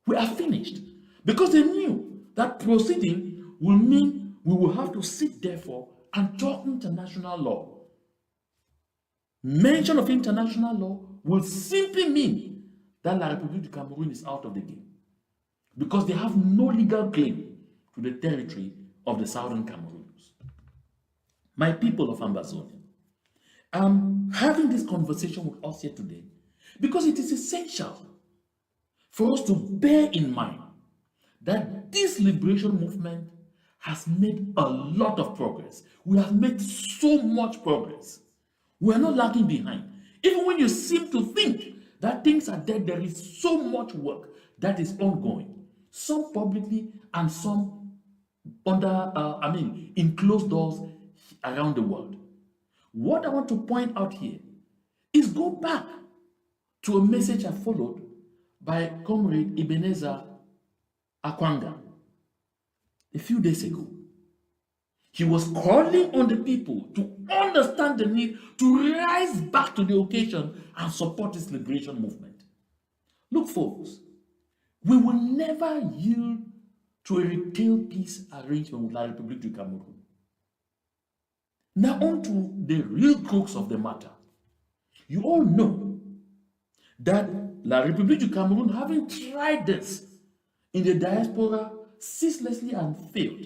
we are finished. Because they knew that proceeding will mean we will have to sit therefore and talk international law. Mention of international law will simply mean that La République du Cameroon is out of the game because they have no legal claim to the territory of the southern Cameroons. My people of Ambazonia, I'm having this conversation with us here today because it is essential for us to bear in mind that this liberation movement has made a lot of progress. We have made so much progress. We are not lagging behind. Even when you seem to think that things are dead, there is so much work that is ongoing, some publicly and some in closed doors around the world. What I want to point out here is go back to a message I followed by Comrade Ebenezer Akwanga a few days ago. He was calling on the people to understand the need to rise back to the occasion and support this liberation movement. Look, folks, we will never yield to a retail peace arrangement with La République du Cameroon. Now on to the real crux of the matter. You all know that La République du Cameroon, having tried this in the diaspora ceaselessly and failed,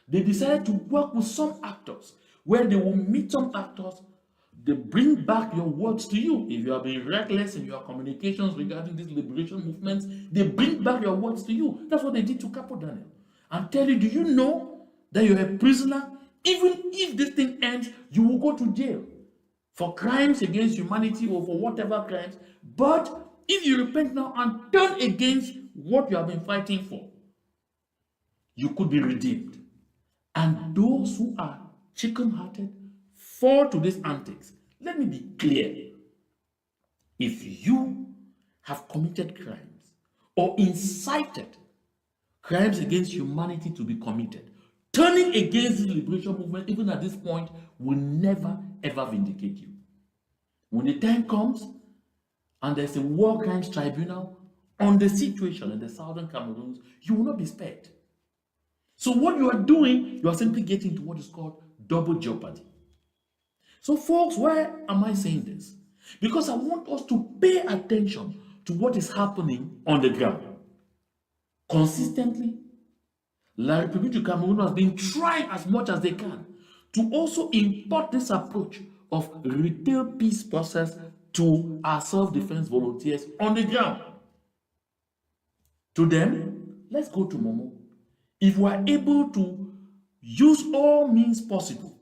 they decided to work with some actors where they will meet some actors, they bring back your words to you. If you are being reckless in your communications regarding these liberation movements, they bring back your words to you. That's what they did to Capo Daniel. And tell you, do you know that you're a prisoner? Even if this thing ends, you will go to jail for crimes against humanity or for whatever crimes. But if you repent now and turn against what you have been fighting for, you could be redeemed. And those who are chicken-hearted fall to these antics. Let me be clear. If you have committed crimes or incited crimes against humanity to be committed, turning against the liberation movement, even at this point, will never ever vindicate you. When the time comes and there's a war crimes tribunal on the situation in the southern Cameroons, you will not be spared. So what you are doing, you are simply getting to what is called double jeopardy. So folks, why am I saying this? Because I want us to pay attention to what is happening on the ground. Consistently, La République du Cameroon has been trying as much as they can to also import this approach of retail peace process to our self-defense volunteers on the ground. To them, let's go to Momo. If we are able to use all means possible,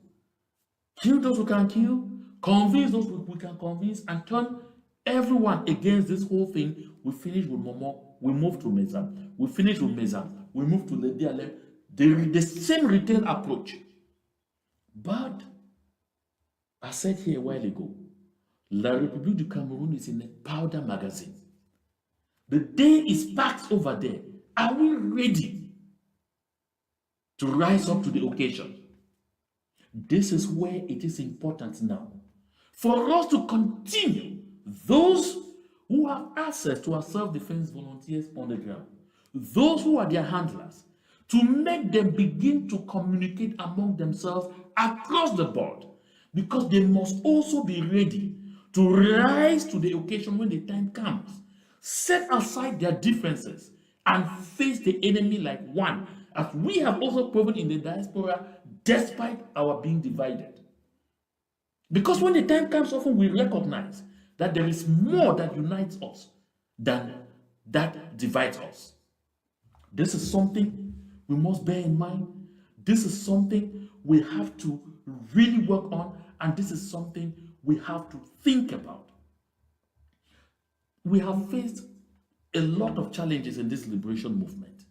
kill those who can kill, convince those we can convince, and turn everyone against this whole thing, we finish with Momo, we move to Mezam. We finish with Mezam, we move to Ledialem. The same retail approach. But, I said here a while ago, La République du Cameroon is in a powder magazine. The day is packed over there. Are we ready to rise up to the occasion? This is where it is important now for us to continue. Those who have access to our self-defense volunteers on the ground, those who are their handlers, to make them begin to communicate among themselves across the board, because they must also be ready to rise to the occasion when the time comes, set aside their differences and face the enemy like one, as we have also proven in the diaspora, despite our being divided. Because when the time comes, often we recognize that there is more that unites us than that divides us. This is something we must bear in mind. This is something we have to really work on, and this is something we have to think about. We have faced a lot of challenges in this liberation movement.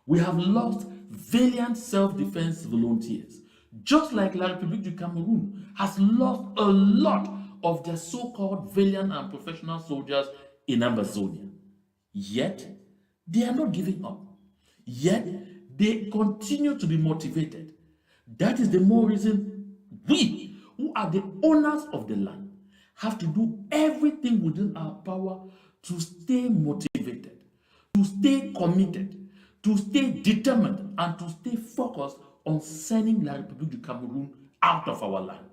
We have lost valiant self-defense volunteers, just like La République du Cameroon has lost a lot of their so-called valiant and professional soldiers in Ambazonia. Yet, they are not giving up. Yet, they continue to be motivated. That is the more reason we, who are the owners of the land, have to do everything within our power to stay motivated, to stay committed, to stay determined, and to stay focused on sending La République du Cameroon out of our land.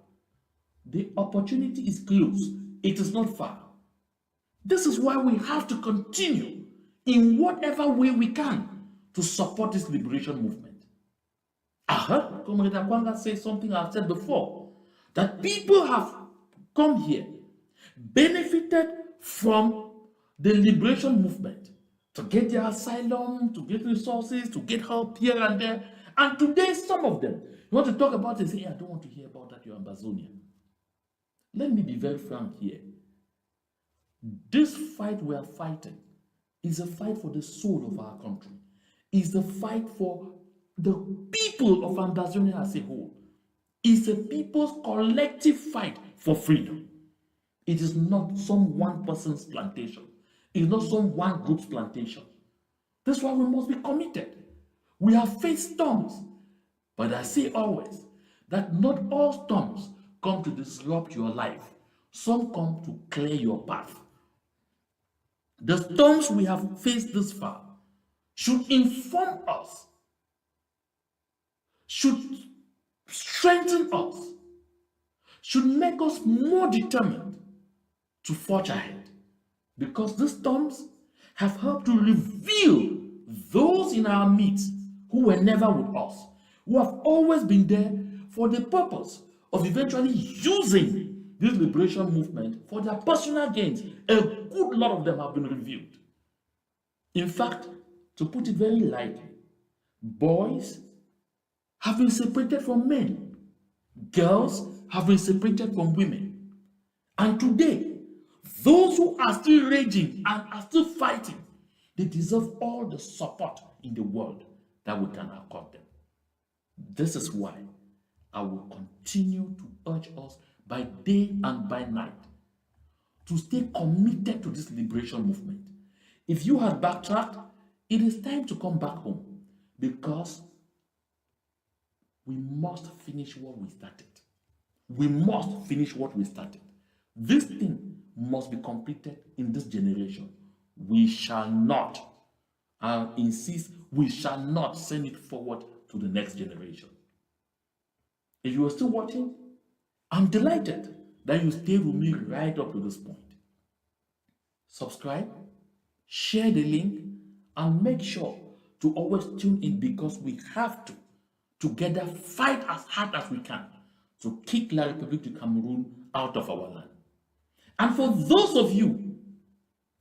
The opportunity is close. It is not far. This is why we have to continue in whatever way we can to support this liberation movement. I heard Comrade Akwanga say something I've said before, that people have come here, benefited from the liberation movement to get their asylum, to get resources, to get help here and there. And today, some of them, you want to talk about it, say, hey, I don't want to hear about that, you're Ambazonia. Let me be very frank here. This fight we are fighting is a fight for the soul of our country. It's a fight for the people of Ambazonia as a whole. It's a people's collective fight for freedom. It is not some one person's plantation. It is not some one group's plantation. That's why we must be committed. We have faced storms, but I say always that not all storms come to disrupt your life. Some come to clear your path. The storms we have faced this far should inform us, should strengthen us, should make us more determined to forge ahead, because these storms have helped to reveal those in our midst who were never with us, who have always been there for the purpose of eventually using this liberation movement for their personal gains. A good lot of them have been revealed. In fact, to put it very lightly, boys have been separated from men. Girls have been separated from women. And today, those who are still raging and are still fighting, they deserve all the support in the world that we can accord them. This is why I will continue to urge us by day and by night to stay committed to this liberation movement. If you have backtracked, it is time to come back home, because we must finish what we started. We must finish what we started. This thing must be completed in this generation. We shall not, I insist, we shall not send it forward to the next generation. If you are still watching, I'm delighted that you stayed with me right up to this point. Subscribe, share the link, and make sure to always tune in, because we have to together fight as hard as we can to kick La République du Cameroon out of our land. And for those of you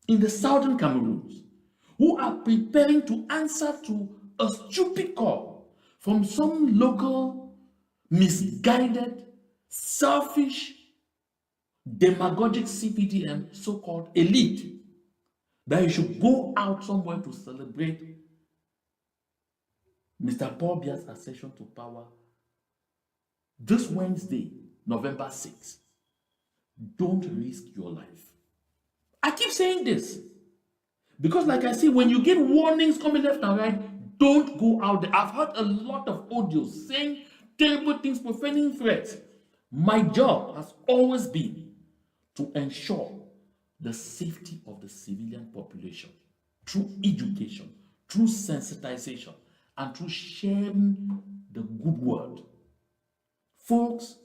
in the southern Cameroons who are preparing to answer to a stupid call from some local, misguided, selfish, demagogic CPDM so-called elite, that you should go out somewhere to celebrate Mr. Paul Biya's accession to power this Wednesday, November 6th. Don't risk your life. I keep saying this because, like I say, when you get warnings coming left and right, don't go out there. I've heard a lot of audios saying terrible things, profaning threats. My job has always been to ensure the safety of the civilian population through education, through sensitization, and through sharing the good word. Folks,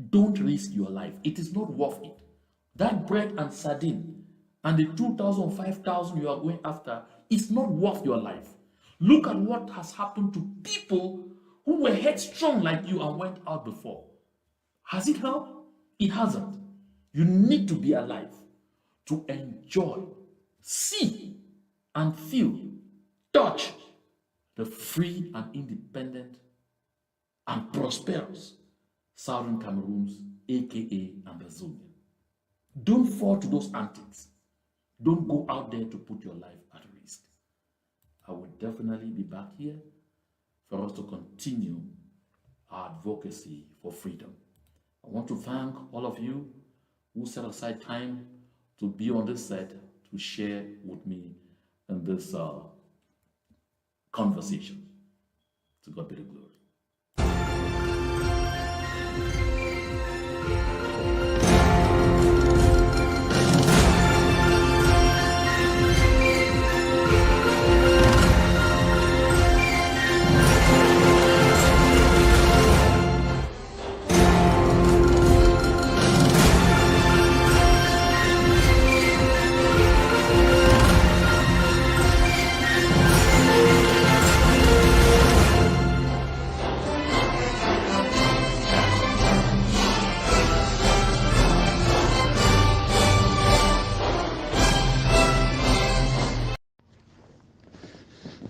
don't risk your life. It is not worth it. That bread and sardine and the 2,000, 5,000 you are going after is not worth your life. Look at what has happened to people who were headstrong like you and went out before. Has it helped? It hasn't. You need to be alive to enjoy, see, and feel, touch the free and independent and prosperous Southern Cameroons, aka Ambazonia. Don't fall to those antics. Don't go out there to put your life at risk. I will definitely be back here for us to continue our advocacy for freedom. I want to thank all of you who set aside time to be on this set to share with me in this conversation. To God be the glory.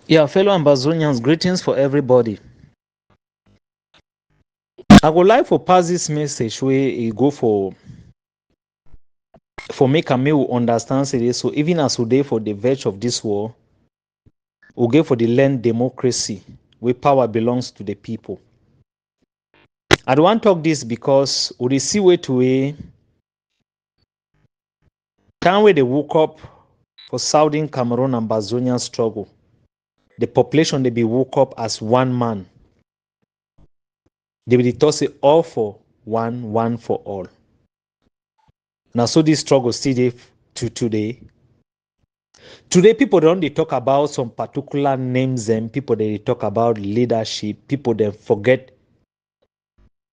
Yeah, fellow Ambazonians, greetings for everybody. I would like for pass this message where you go for make a me understand it. So even as we dey for the verge of this war, we go for the land democracy where power belongs to the people. I don't want to talk this because we see way to way time where they woke up for Southern Cameroon and Ambazonian struggle. The population they be woke up as one man. They will toss it all for one for all. Now, so this struggle still dey to today. Today, people don't they talk about some particular names and people they talk about leadership. People then forget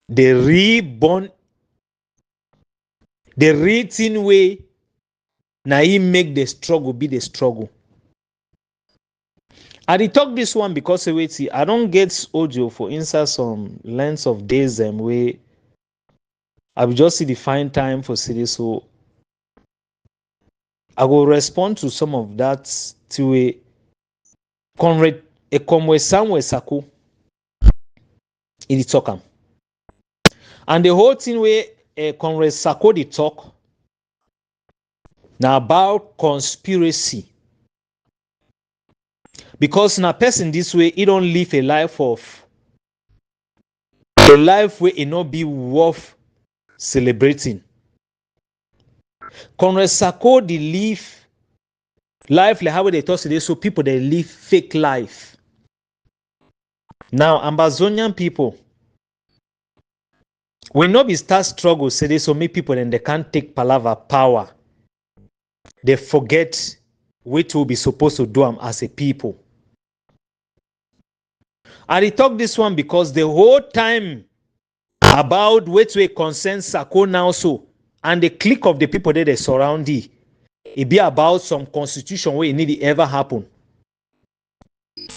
the reborn, the written way. Now he make the struggle be the struggle. I did talk this one because I don't get audio for inside some lengths of days and way. I will just see the fine time for city, so I will respond to some of that to a Conrad Ekomwe Samuel Sako. It talk am. And the whole thing where Conrad Sako the talk now about conspiracy. Because na person this way, he don't live a life where it not be worth celebrating. Conrad Sako they live life like how they talk today, so people they live fake life. Now Ambazonian people will not be start struggle say this, so many people then they can't take palaver power. They forget what we be supposed to do as a people. I talk this one because the whole time about what we concern Sako now so and the clique of the people that they surround it be about some constitution where it need to ever happen.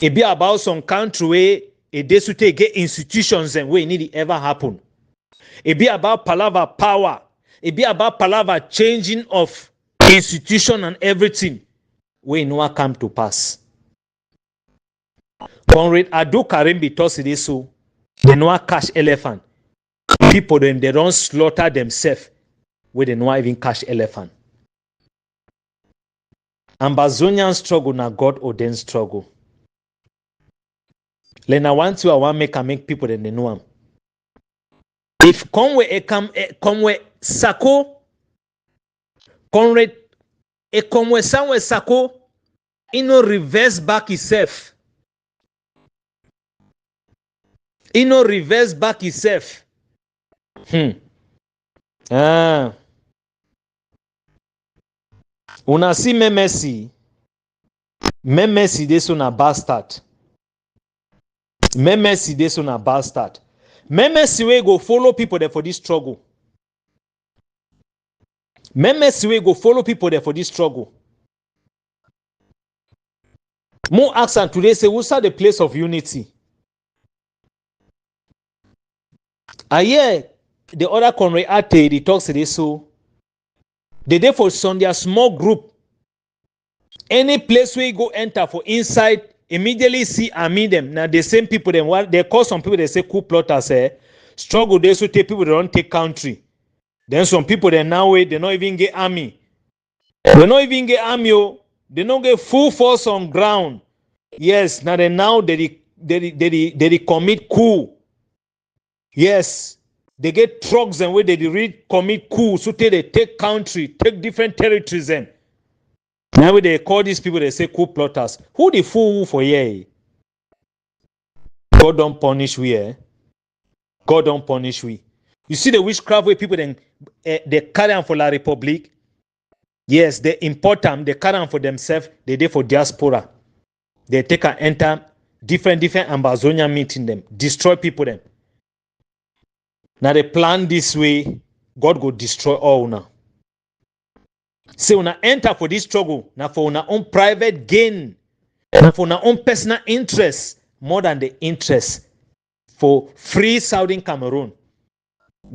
It be about some country where it does to take institutions and where it need to ever happen. It be about palaver power. It be about palaver changing of institution and everything where it no come to pass. Conrad Ado Karimbi toss it so they no catch elephant. People then they don't slaughter themselves where they no even catch elephant. Ambazonian struggle na God ordained struggle. Lena want I want make people then they know am. If Conway Sako, Conrad Conway Samuel Sako, he no reverse back himself. He no reverse back himself. Una see Memesi dey so na bastard. Memesi dey so na bastard. Memesi wey go follow people there for this struggle. Memesi wey go follow people there for this struggle. Mo ask am today say who's the place of unity? I hear the other Conrad Ate they talk today so the day for Sunday a small group. Any place where you go enter for inside, immediately see and meet them. Now the same people them what they call some people they say coup plotters struggle they so take people they don't take country. Then some people they now wait, they not even get army. They not even get army, they don't get full force on ground. Yes, now they commit coup. Yes, they get trucks and where they commit coup, so they take country, take different territories and now they call these people, they say coup plotters. Who the fool for here? God don't punish we, eh? God don't punish we. You see the witchcraft where people then they carry on for La Republique. Yes, they import them, they carry on for themselves, they do for diaspora. They take and enter different Ambazonia meeting them, destroy people them. Now they plan this way, God go destroy all now. Say una enter for this struggle, now for una own private gain, now for una own personal interest, more than the interest for free Southern Cameroon.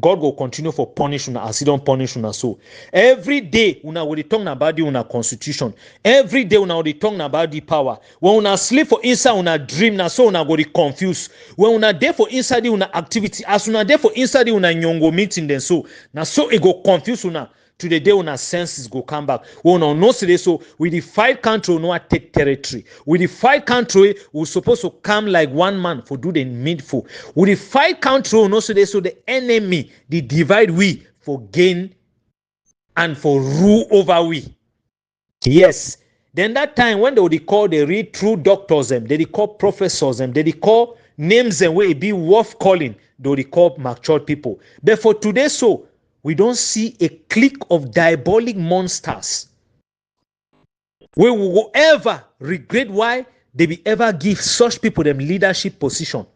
God will continue for punish una as he don't punish una so. Every day una will be talking about the una constitution. Every day una will be talking about the power. When una sleep for inside una dream, na so una go be confused. When una there for inside the una activity, as una there for inside the una nyongo meeting, then so na so it go confuse una. To the day when our senses go come back. We no know today, so we the fight country we no take territory. We the fight country we supposed to come like one man for do the needful. We the fight country we no today, so the enemy the divide we for gain and for rule over we. Yes. Then that time when they would call the real true doctors them, they call professors them, they call names them where it be worth calling, they would call matured people. But for today, so we don't see a clique of diabolic monsters. We will ever regret why they be ever give such people them leadership position.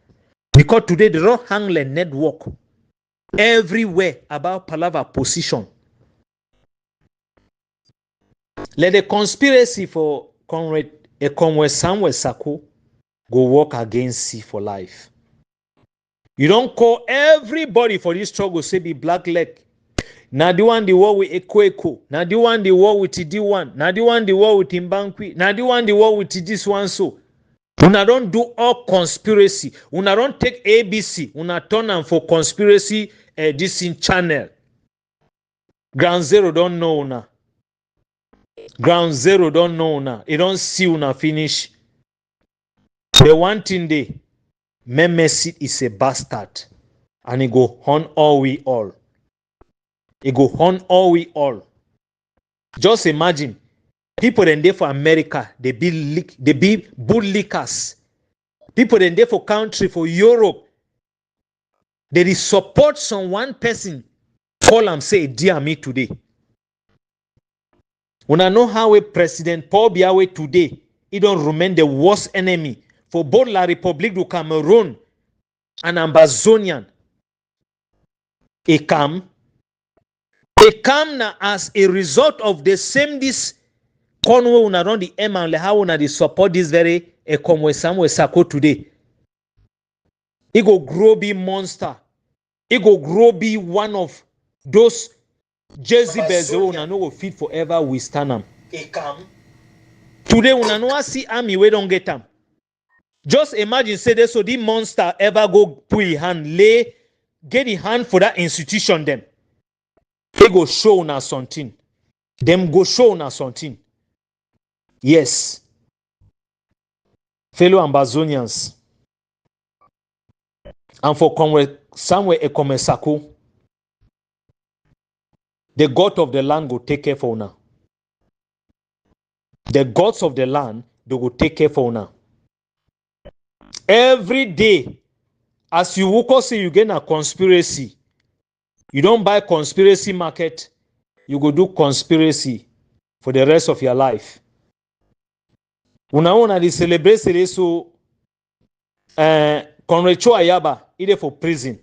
Because today they don't hang the network everywhere about palaver position. Let the conspiracy for Conrad Samuel Sako go work against C for life. You don't call everybody for this struggle say be black leg. Now the one the war with Eko. Now the one the war with D1. Now the one the war with Imbankwi. Now the one the war with this one so. Una don't do all conspiracy. Una don't take ABC. Una turn them for conspiracy this in channel. Ground Zero don't know una. Ground Zero don't know una. It don't see una finish. The one thing they Memesit is a bastard. And he go on all we all. It go on all we all. Just imagine, people in there for America, they be bull lickers. People in there for country, for Europe, they support some one person, call and say, dear me today. When I know how a President Paul Biya today, he don't remain the worst enemy for both La République du Cameroon and Ambazonian. It come now as a result of the same this Conway una run the M and how una they support this very Ekomwe Samuel Sako today. It go grow be monster. It go grow be one of those Jezebels who una no go fit forever withstand them. It come. Today una no see army we don't get them. Just imagine say this so the monster ever go put his hand get the hand for that institution them. They go show una something. Them go show una something. Yes. Fellow Ambazonians. And for somewhere Ekome Sako, the God of the land go take care for una. The gods of the land, they go take care for una. Every day, as you walk out, say you get a conspiracy. You don't buy conspiracy market, you go do conspiracy for the rest of your life. Una they celebrate so Conrecho Ayaba, either for prison.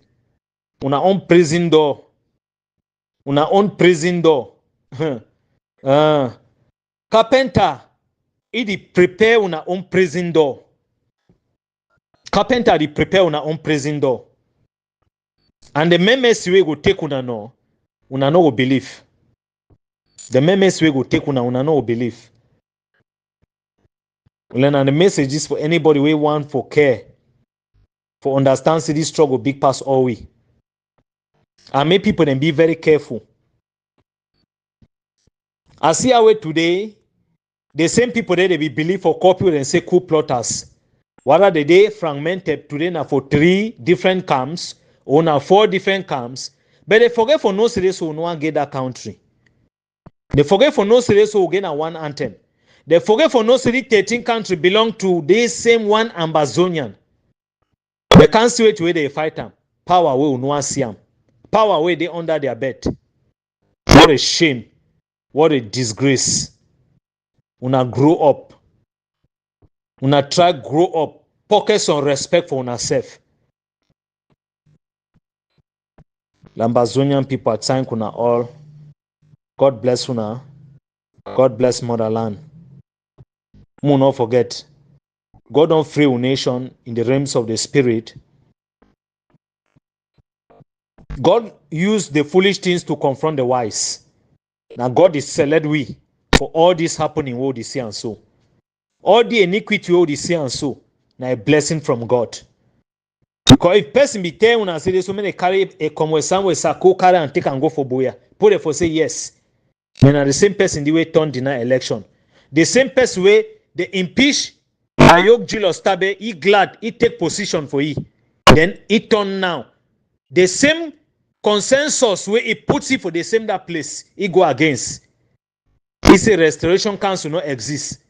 Una own prison door. Una own prison door. Carpenter, it prepare una own prison door. Carpenter, they prepare una own prison door. And the memes we go take una no go believe. The memes we go take una no go believe. And the message is for anybody we want for care, for understand see this struggle big pass all we. And make people then be very careful. I see our way today, the same people there they be believe for copy and say coup plotters. What are they fragmented today now for 3 different camps? Or now 4 different camps, but they forget for no serious who no one get that country. They forget for no serious who get a one anthem. They forget for no serious 13 country belong to this same one Ambazonian. They can't see it where they fight them. Power where no one see them. Power where they under their bed. What a shame. What a disgrace. Una grow up. Una try grow up. Pocket some respect for una self. Ambazonian people, thank una all. God bless una. God bless motherland. Mo not forget. God don't free a nation in the realms of the spirit. God used the foolish things to confront the wise. Now God is select we for all this happening what they see and so. All the iniquity what they see and so. Now a blessing from God. Because if person be tell when I say this, so many carry a conversation with Sako carry and take and go for Boya. Put it for say yes. When the same person the way turn deny election. The same person way they impeach Ayok Julius Tabe, he glad he take position for he. Then he turn now. The same consensus where he puts it for the same that place, he go against. He say restoration council not exist.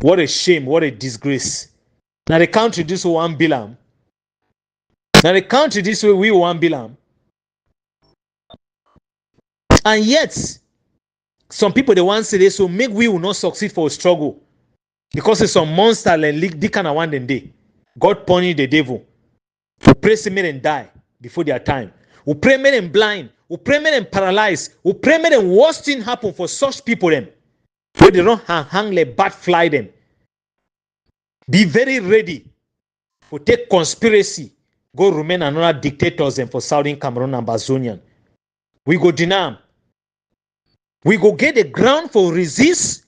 What a shame, what a disgrace. Now the country this way 1 billion. Now the country this way we 1 billion. And yet, some people they want to say this, so make we will not succeed for a struggle. Because it's some monster like they kind of want them day. God punish the devil. We pray say make them die before their time. We pray make them blind. We pray make them paralyzed. We pray make them worst thing happen for such people them. Where they don't hang like bat fly them. Be very ready for take conspiracy. Go remain another dictators them for Southern Cameroon and Ambazonia. We go deny them. We go get the ground for resist.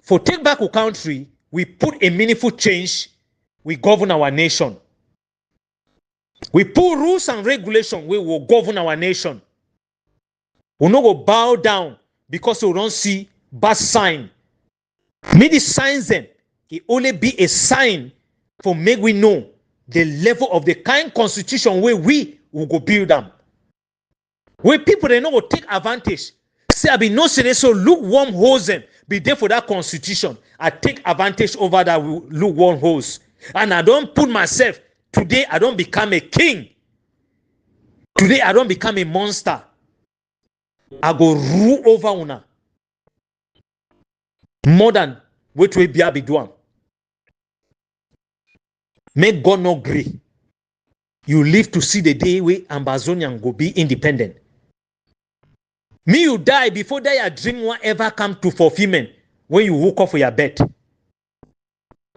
For take back our country, we put a meaningful change. We govern our nation. We put rules and regulations. We will govern our nation. We not go bow down because we don't see bad sign. May the signs them. It only be a sign for make we know the level of the kind constitution where we will go build them. Where people they not go take advantage. Say I be no say so lukewarm holes them. Be there for that constitution. I take advantage over that lukewarm holes. And I don't put myself, today I don't become a king. Today I don't become a monster. I go rule over una. More than what we be doing. Make God not agree. You live to see the day where Ambazonian go be independent. Me you die before that your dream won't ever come to fulfillment when you woke up for your bed.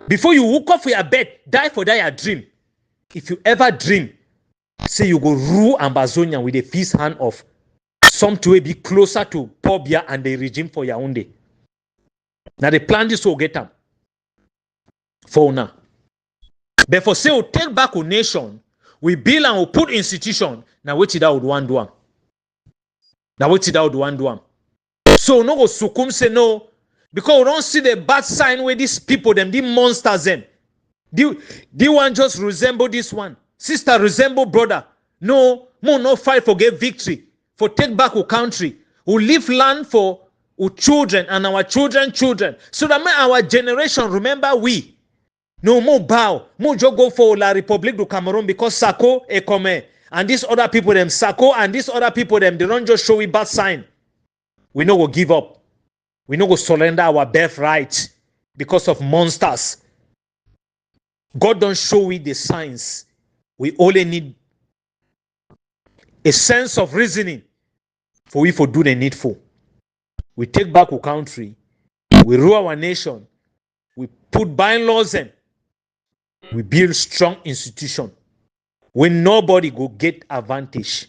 Before you woke up for your bed, die for that your dream. If you ever dream, say you go rule Ambazonia with a fist hand of something will be closer to Pobia and the regime for your own day. Now the plan this will get them. For now. But for say we take back our nation, we build and we put institution, now which that would one do. Now what did I do? So no go succumb say no because we don't see the bad sign where these people them, the monsters them. The one just resemble this one. Sister resemble brother. No, more no fight for get victory. For take back our country. We leave land for our children and our children. So that our generation remember we. No more bow. More just go for La République du Cameroon because Sako est commun. And these other people, them Sako, and these other people, them they don't just show we bad sign. We no go give up. We no go surrender our birthright because of monsters. God don't show we the signs. We only need a sense of reasoning for we for do the needful. We take back our country. We rule our nation. We put bylaws in. We build strong institutions. When nobody go get advantage,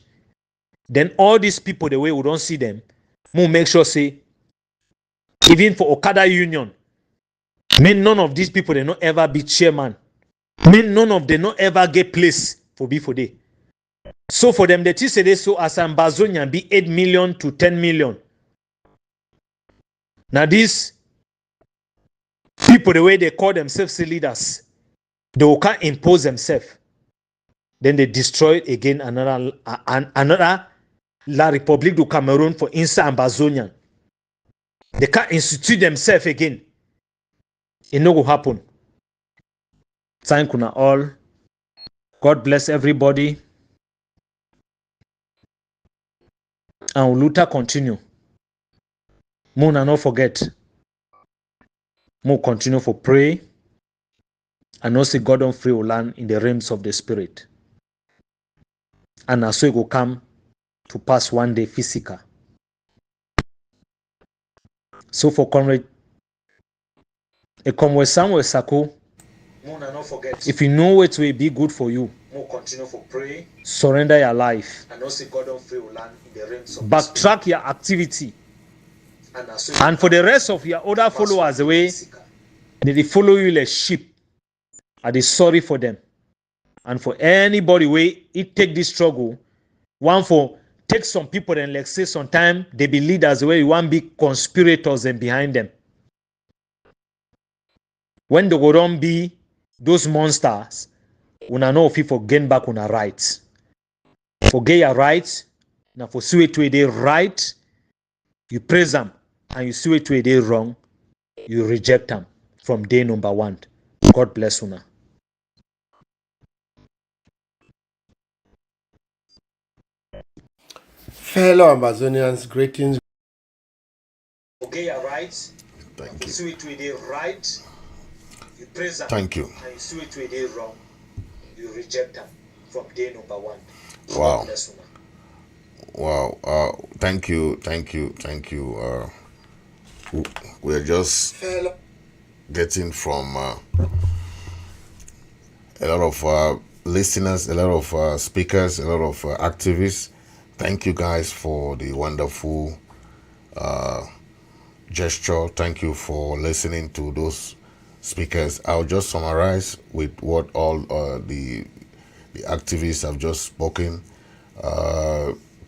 then all these people, the way we don't see them, we'll make sure say, even for Okada Union, may none of these people they not ever be chairman. May none of them not ever get place for day. So for them, they say they so as Ambazonia be 8 million to 10 million. Now these people, the way they call themselves leaders, they can't impose themselves. Then they destroyed again another La République du Cameroon for inside Ambazonia. They can't institute themselves again. It no go happen. Thank you all. God bless everybody. And Luta continue. Mona not forget. Mo continue for pray. And also God don't free land in the realms of the spirit. And as it will come to pass one day physical. So for comrade, a conversation with Sako, if you know it will be good for you, continue for pray. Surrender your life. And also God don't free land in the realms of backtrack your activity. And for the rest of your other followers away, they follow you like sheep. Are they sorry for them? And for anybody way it take this struggle, one for take some people and like say sometimes they be leaders where you want be conspirators and behind them. When they go don't be those monsters, una know if you for gain back una rights. Forget your rights. Now for see it to they right, you praise them, and you see it to they wrong, you reject them from day number one. God bless una. Fellow Ambazonians, greetings. Forget your rights. Thank you. See it to they right, you praise them. Thank you. And you see it to they wrong, you reject them from day number one. Wow. God bless una. Wow. Thank you. We're just getting from a lot of listeners, a lot of speakers, a lot of activists. Thank you guys for the wonderful gesture. Thank you for listening to those speakers. I'll just summarize with what all the activists have just spoken.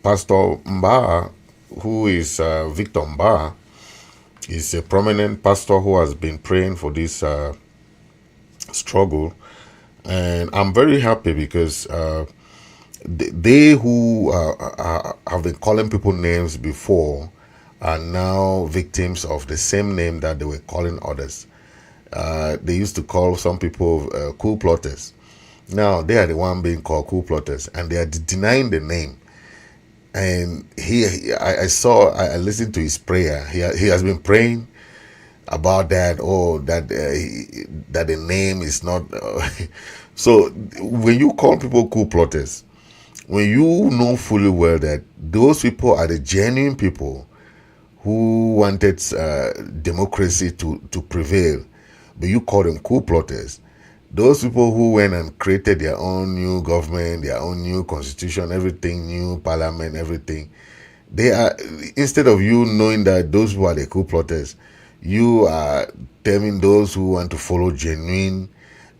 Pastor Mbah, who is Victor Mbah, is a prominent pastor who has been praying for this struggle, and I'm very happy because they who have been calling people names before are now victims of the same name that they were calling others. They used to call some people coup plotters. Now they are the one being called coup plotters, and they are denying the name. And I listened to his prayer. He has been praying about that. Oh, that the name is not. So when you call people coup plotters, when you know fully well that those people are the genuine people who wanted democracy to prevail, but you call them coup plotters. Those people who went and created their own new government, their own new constitution, everything, new parliament, everything, they are, instead of you knowing that those who are the coup plotters, you are telling those who want to follow genuine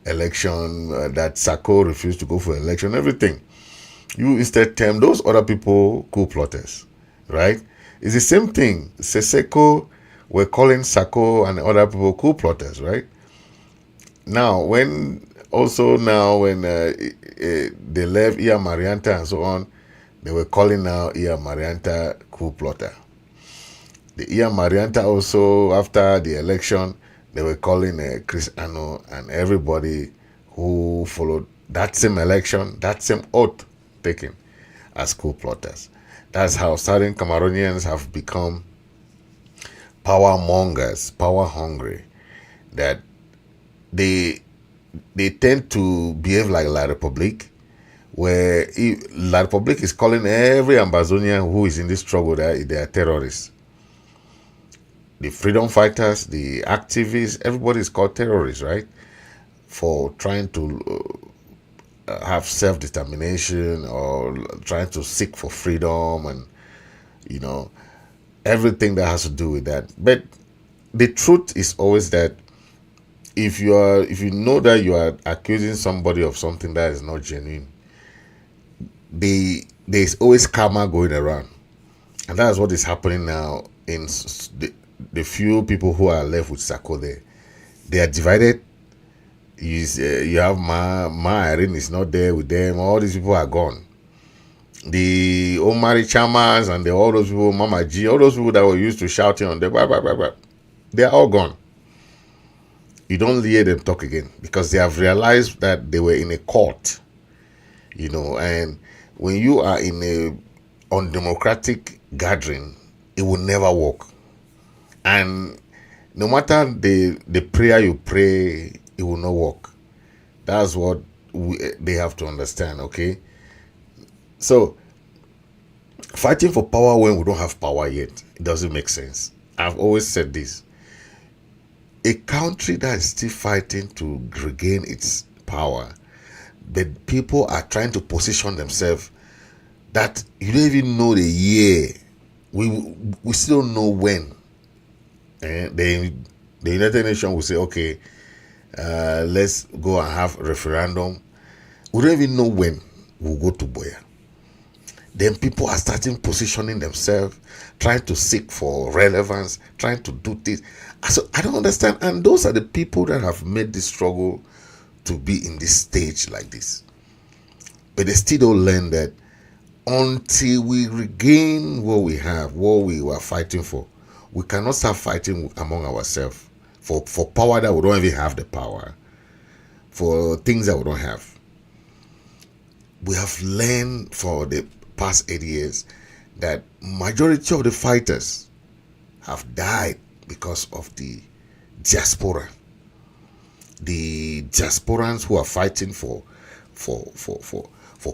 election, that Sako refused to go for election, everything. You instead term those other people coup plotters, right? It's the same thing. Seko were calling Sako and other people coup plotters, right? Now, when they left Iya Marianta and so on, they were calling now Iya Marianta coup plotter. The Iya Marianta also, after the election, they were calling Chris Ano and everybody who followed that same election, that same oath taken as coup plotters. That's how certain Cameroonians have become power mongers, power hungry, that they tend to behave like La Republique, where La Republique is calling every Ambazonian who is in this struggle that they are terrorists. The freedom fighters, the activists, everybody is called terrorists, right? For trying to have self-determination or trying to seek for freedom and, everything that has to do with that. But the truth is always that if you know that you are accusing somebody of something that is not genuine, there's always karma going around, and that's what is happening now in the few people who are left with Sako there. They are divided. You have Ma Irene is not there with them. All these people are gone. The Omari Chamas and all those people, Mama G, all those people that were used to shouting on them, they are all gone. You don't hear them talk again because they have realized that they were in a court, and when you are in a undemocratic gathering, it will never work. And no matter the prayer you pray, it will not work. That's what they have to understand, okay? So, fighting for power when we don't have power yet, it doesn't make sense. I've always said this. A country that is still fighting to regain its power but people are trying to position themselves that you don't even know the year. We still don't know when. And the United Nations will say, okay, let's go and have a referendum. We don't even know when we'll go to Boya. Then people are starting positioning themselves, trying to seek for relevance, trying to do this. So I don't understand. And those are the people that have made this struggle to be in this stage like this. But they still don't learn that until we regain what we have, what we were fighting for, we cannot start fighting among ourselves for power that we don't even have the power, for things that we don't have. We have learned for the past 8 years that majority of the fighters have died because of the diaspora. The diasporans who are fighting for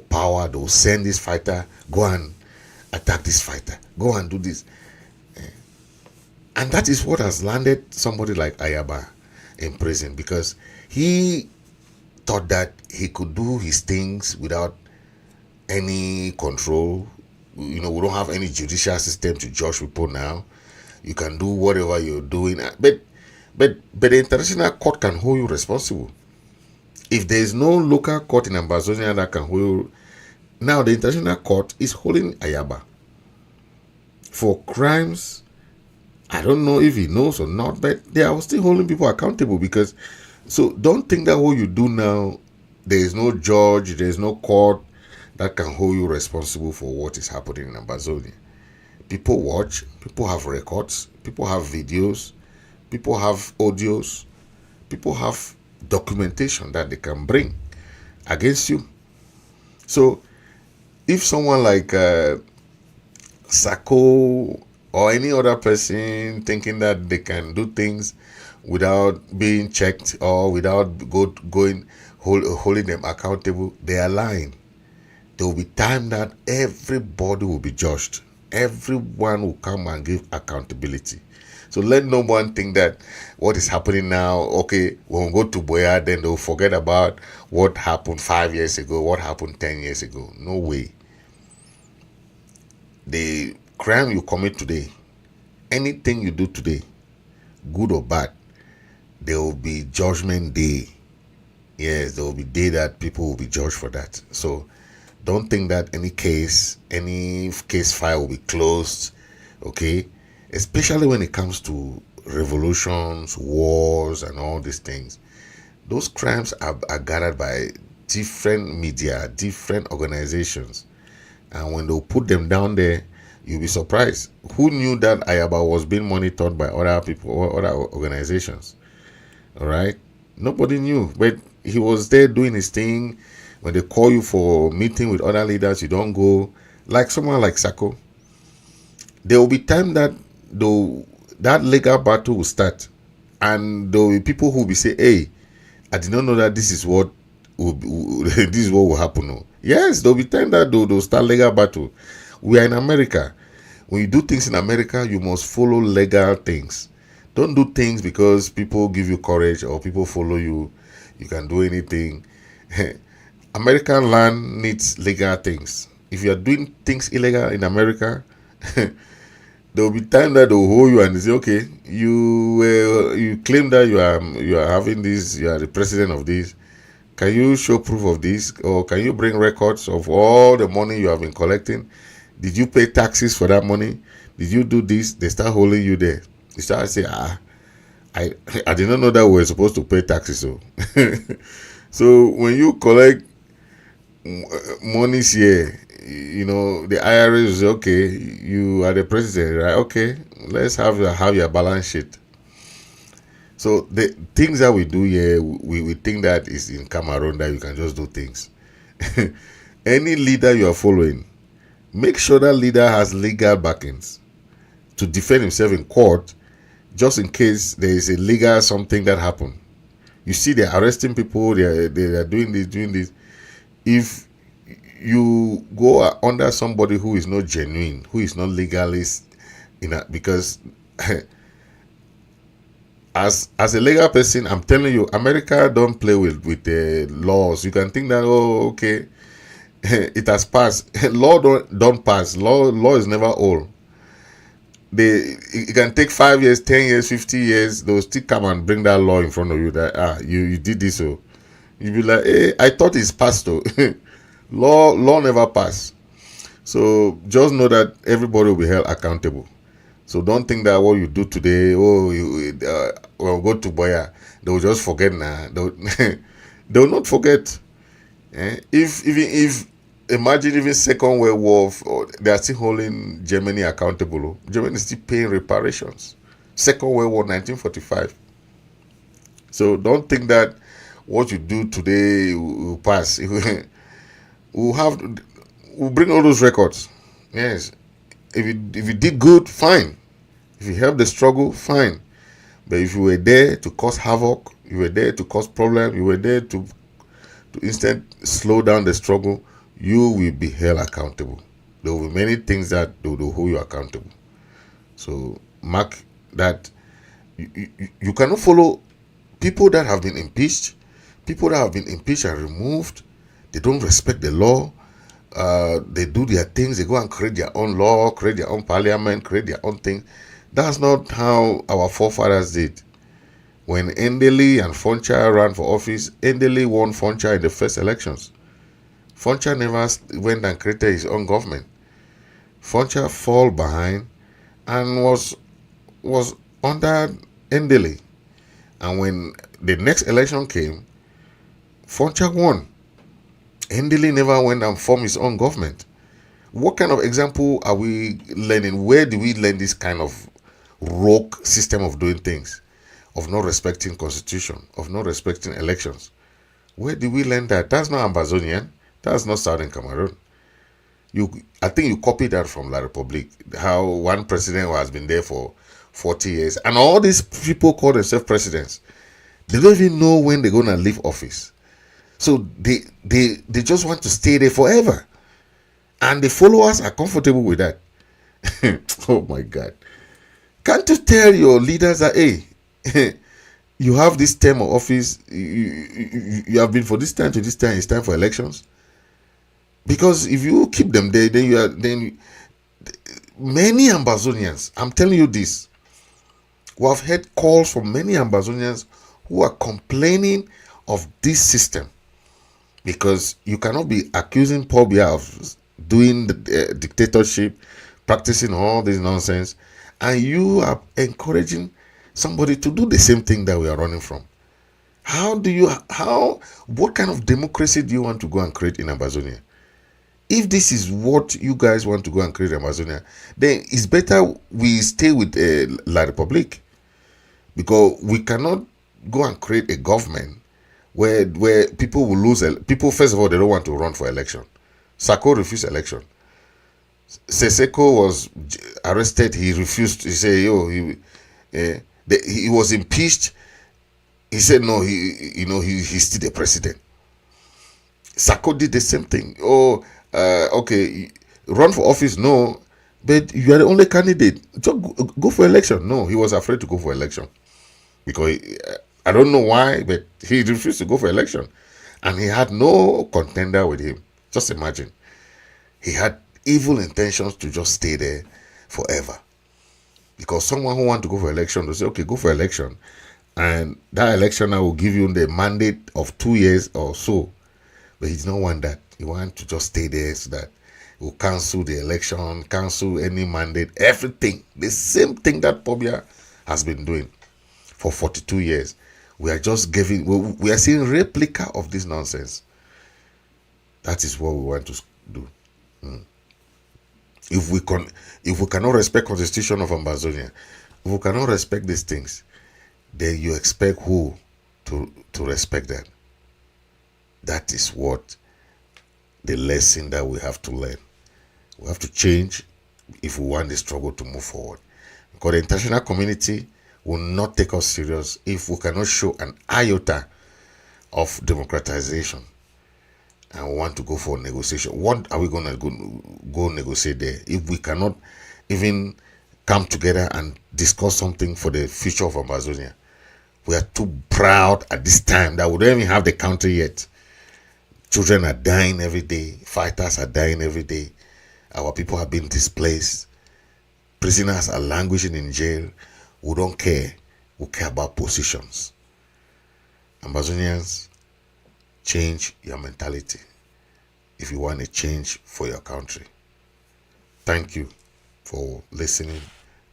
power, they'll send this fighter, go and attack this fighter, go and do this. And that is what has landed somebody like Ayaba in prison, because he thought that he could do his things without any control. We don't have any judicial system to judge people now. You can do whatever you're doing, but the international court can hold you responsible. If there is no local court in Ambazonia that can hold you, now the international court is holding Ayaba for crimes. I don't know if he knows or not, but they are still holding people accountable. Because, so don't think that what you do now, there is no judge, there is no court that can hold you responsible for what is happening in Ambazonia. People watch, people have records, people have videos, people have audios, people have documentation that they can bring against you. So if someone like Sako or any other person thinking that they can do things without being checked or without holding them accountable, they are lying. There will be time that everybody will be judged. Everyone will come and give accountability. So let no one think that what is happening now, okay, when we go to Boya, then they'll forget about what happened 5 years ago, what happened 10 years ago. No way. The crime you commit today, anything you do today, good or bad, there will be judgment day. Yes, there will be day that people will be judged for that. So don't think that any case file will be closed, okay? Especially when it comes to revolutions, wars, and all these things. Those crimes are gathered by different media, different organizations. And when they'll put them down there, you'll be surprised. Who knew that Ayaba was being monitored by other people or other organizations? All right? Nobody knew. But he was there doing his thing. When they call you for a meeting with other leaders, you don't go. Like someone like Sako. There will be time that that legal battle will start. And there will be people who will be saying, hey, I did not know that this is what will happen. No. Yes, there will be time that they'll start legal battle. We are in America. When you do things in America, you must follow legal things. Don't do things because people give you courage or people follow you. You can do anything. American land needs legal things. If you are doing things illegal in America, there will be time that they'll hold you and they say, okay, you claim that you are having this, you are the president of this. Can you show proof of this? Or can you bring records of all the money you have been collecting? Did you pay taxes for that money? Did you do this? They start holding you there. You start saying, I did not know that we were supposed to pay taxes. So when you collect monies here, the IRS is okay, you are the president, right? Okay, let's have your balance sheet. So the things that we do here, we think that is in Cameroon that you can just do things. Any leader you are following, make sure that leader has legal backings to defend himself in court, just in case there is a legal something that happened. You see, they're arresting people, they are doing this. If you go under somebody who is not genuine, who is not legalist, because as a legal person, I'm telling you, America don't play with the laws. You can think that, oh, okay, it has passed. Law don't pass. Law is never old. It can take 5 years, 10 years, 50 years. They'll still come and bring that law in front of you that you did this. So you be like, hey, I thought it's passed though. law never pass. So just know that everybody will be held accountable. So don't think that what you do today, well, go to Boya, they will just forget now. They will not forget. If imagine even Second World War, they are still holding Germany accountable. Germany is still paying reparations. Second World War, 1945. So don't think that what you do today will pass. We'll bring all those records. Yes. If you did good, fine. If you helped the struggle, fine. But if you were there to cause havoc, you were there to cause problems, you were there to instead slow down the struggle, you will be held accountable. There will be many things that will hold you accountable. So mark that you cannot follow people that have been impeached. People that have been impeached and removed, they don't respect the law. They do their things. They go and create their own law, create their own parliament, create their own thing. That's not how our forefathers did. When Endele and Foncha ran for office, Endele won Foncha in the first elections. Foncha never went and created his own government. Foncha fell behind and was under Endele. And when the next election came, Foncha won. Endele never went and formed his own government. What kind of example are we learning? Where do we learn this kind of rogue system of doing things? Of not respecting constitution, of not respecting elections. Where did we learn that? That's not Ambazonian. That's not Southern Cameroon. I think you copied that from La Republique. How one president has been there for 40 years. And all these people call themselves presidents. They don't even know when they're going to leave office. So they just want to stay there forever. And the followers are comfortable with that. Oh my God. Can't you tell your leaders that, hey, you have this term of office, you have been for this time to this time, it's time for elections? Because if you keep them there, then many Ambazonians, I'm telling you this, we have heard calls from many Ambazonians who are complaining of this system. Because you cannot be accusing Paul Biya of doing the dictatorship, practicing all this nonsense, and you are encouraging somebody to do the same thing that we are running from. What kind of democracy do you want to go and create in Ambazonia? If this is what you guys want to go and create in Ambazonia, then it's better we stay with La Republique. Because we cannot go and create a government where people will lose. People, first of all, they don't want to run for election. Sako refused election. Sako was arrested. He refused. He said, he was impeached. He said, no, he's still the president. Sako did the same thing. Okay, run for office, no, but you are the only candidate. Just go for election. No, he was afraid to go for election. Because I don't know why, but he refused to go for election. And he had no contender with him. Just imagine. He had evil intentions to just stay there forever. Because someone who wants to go for election will say, okay, go for election. And that election now will give you the mandate of 2 years or so. But he did not want that. He wanted to just stay there so that he will cancel the election, cancel any mandate, everything. The same thing that Pobia has been doing for 42 years. We are just we are seeing replica of this nonsense. That is what we want to do. If we cannot respect Constitution of Ambazonia, if we cannot respect these things, then you expect who to respect that? That is what the lesson that we have to learn. We have to change if we want the struggle to move forward. Because the international community will not take us serious if we cannot show an iota of democratization and we want to go for negotiation. What are we going to go negotiate there if we cannot even come together and discuss something for the future of Ambazonia? We are too proud at this time that we don't even have the country yet. Children are dying every day. Fighters are dying every day. Our people have been displaced. Prisoners are languishing in jail. We don't care. We care about positions. Ambazonians, change your mentality if you want a change for your country. Thank you for listening.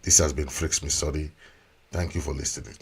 This has been Fritz Misodi. Thank you for listening.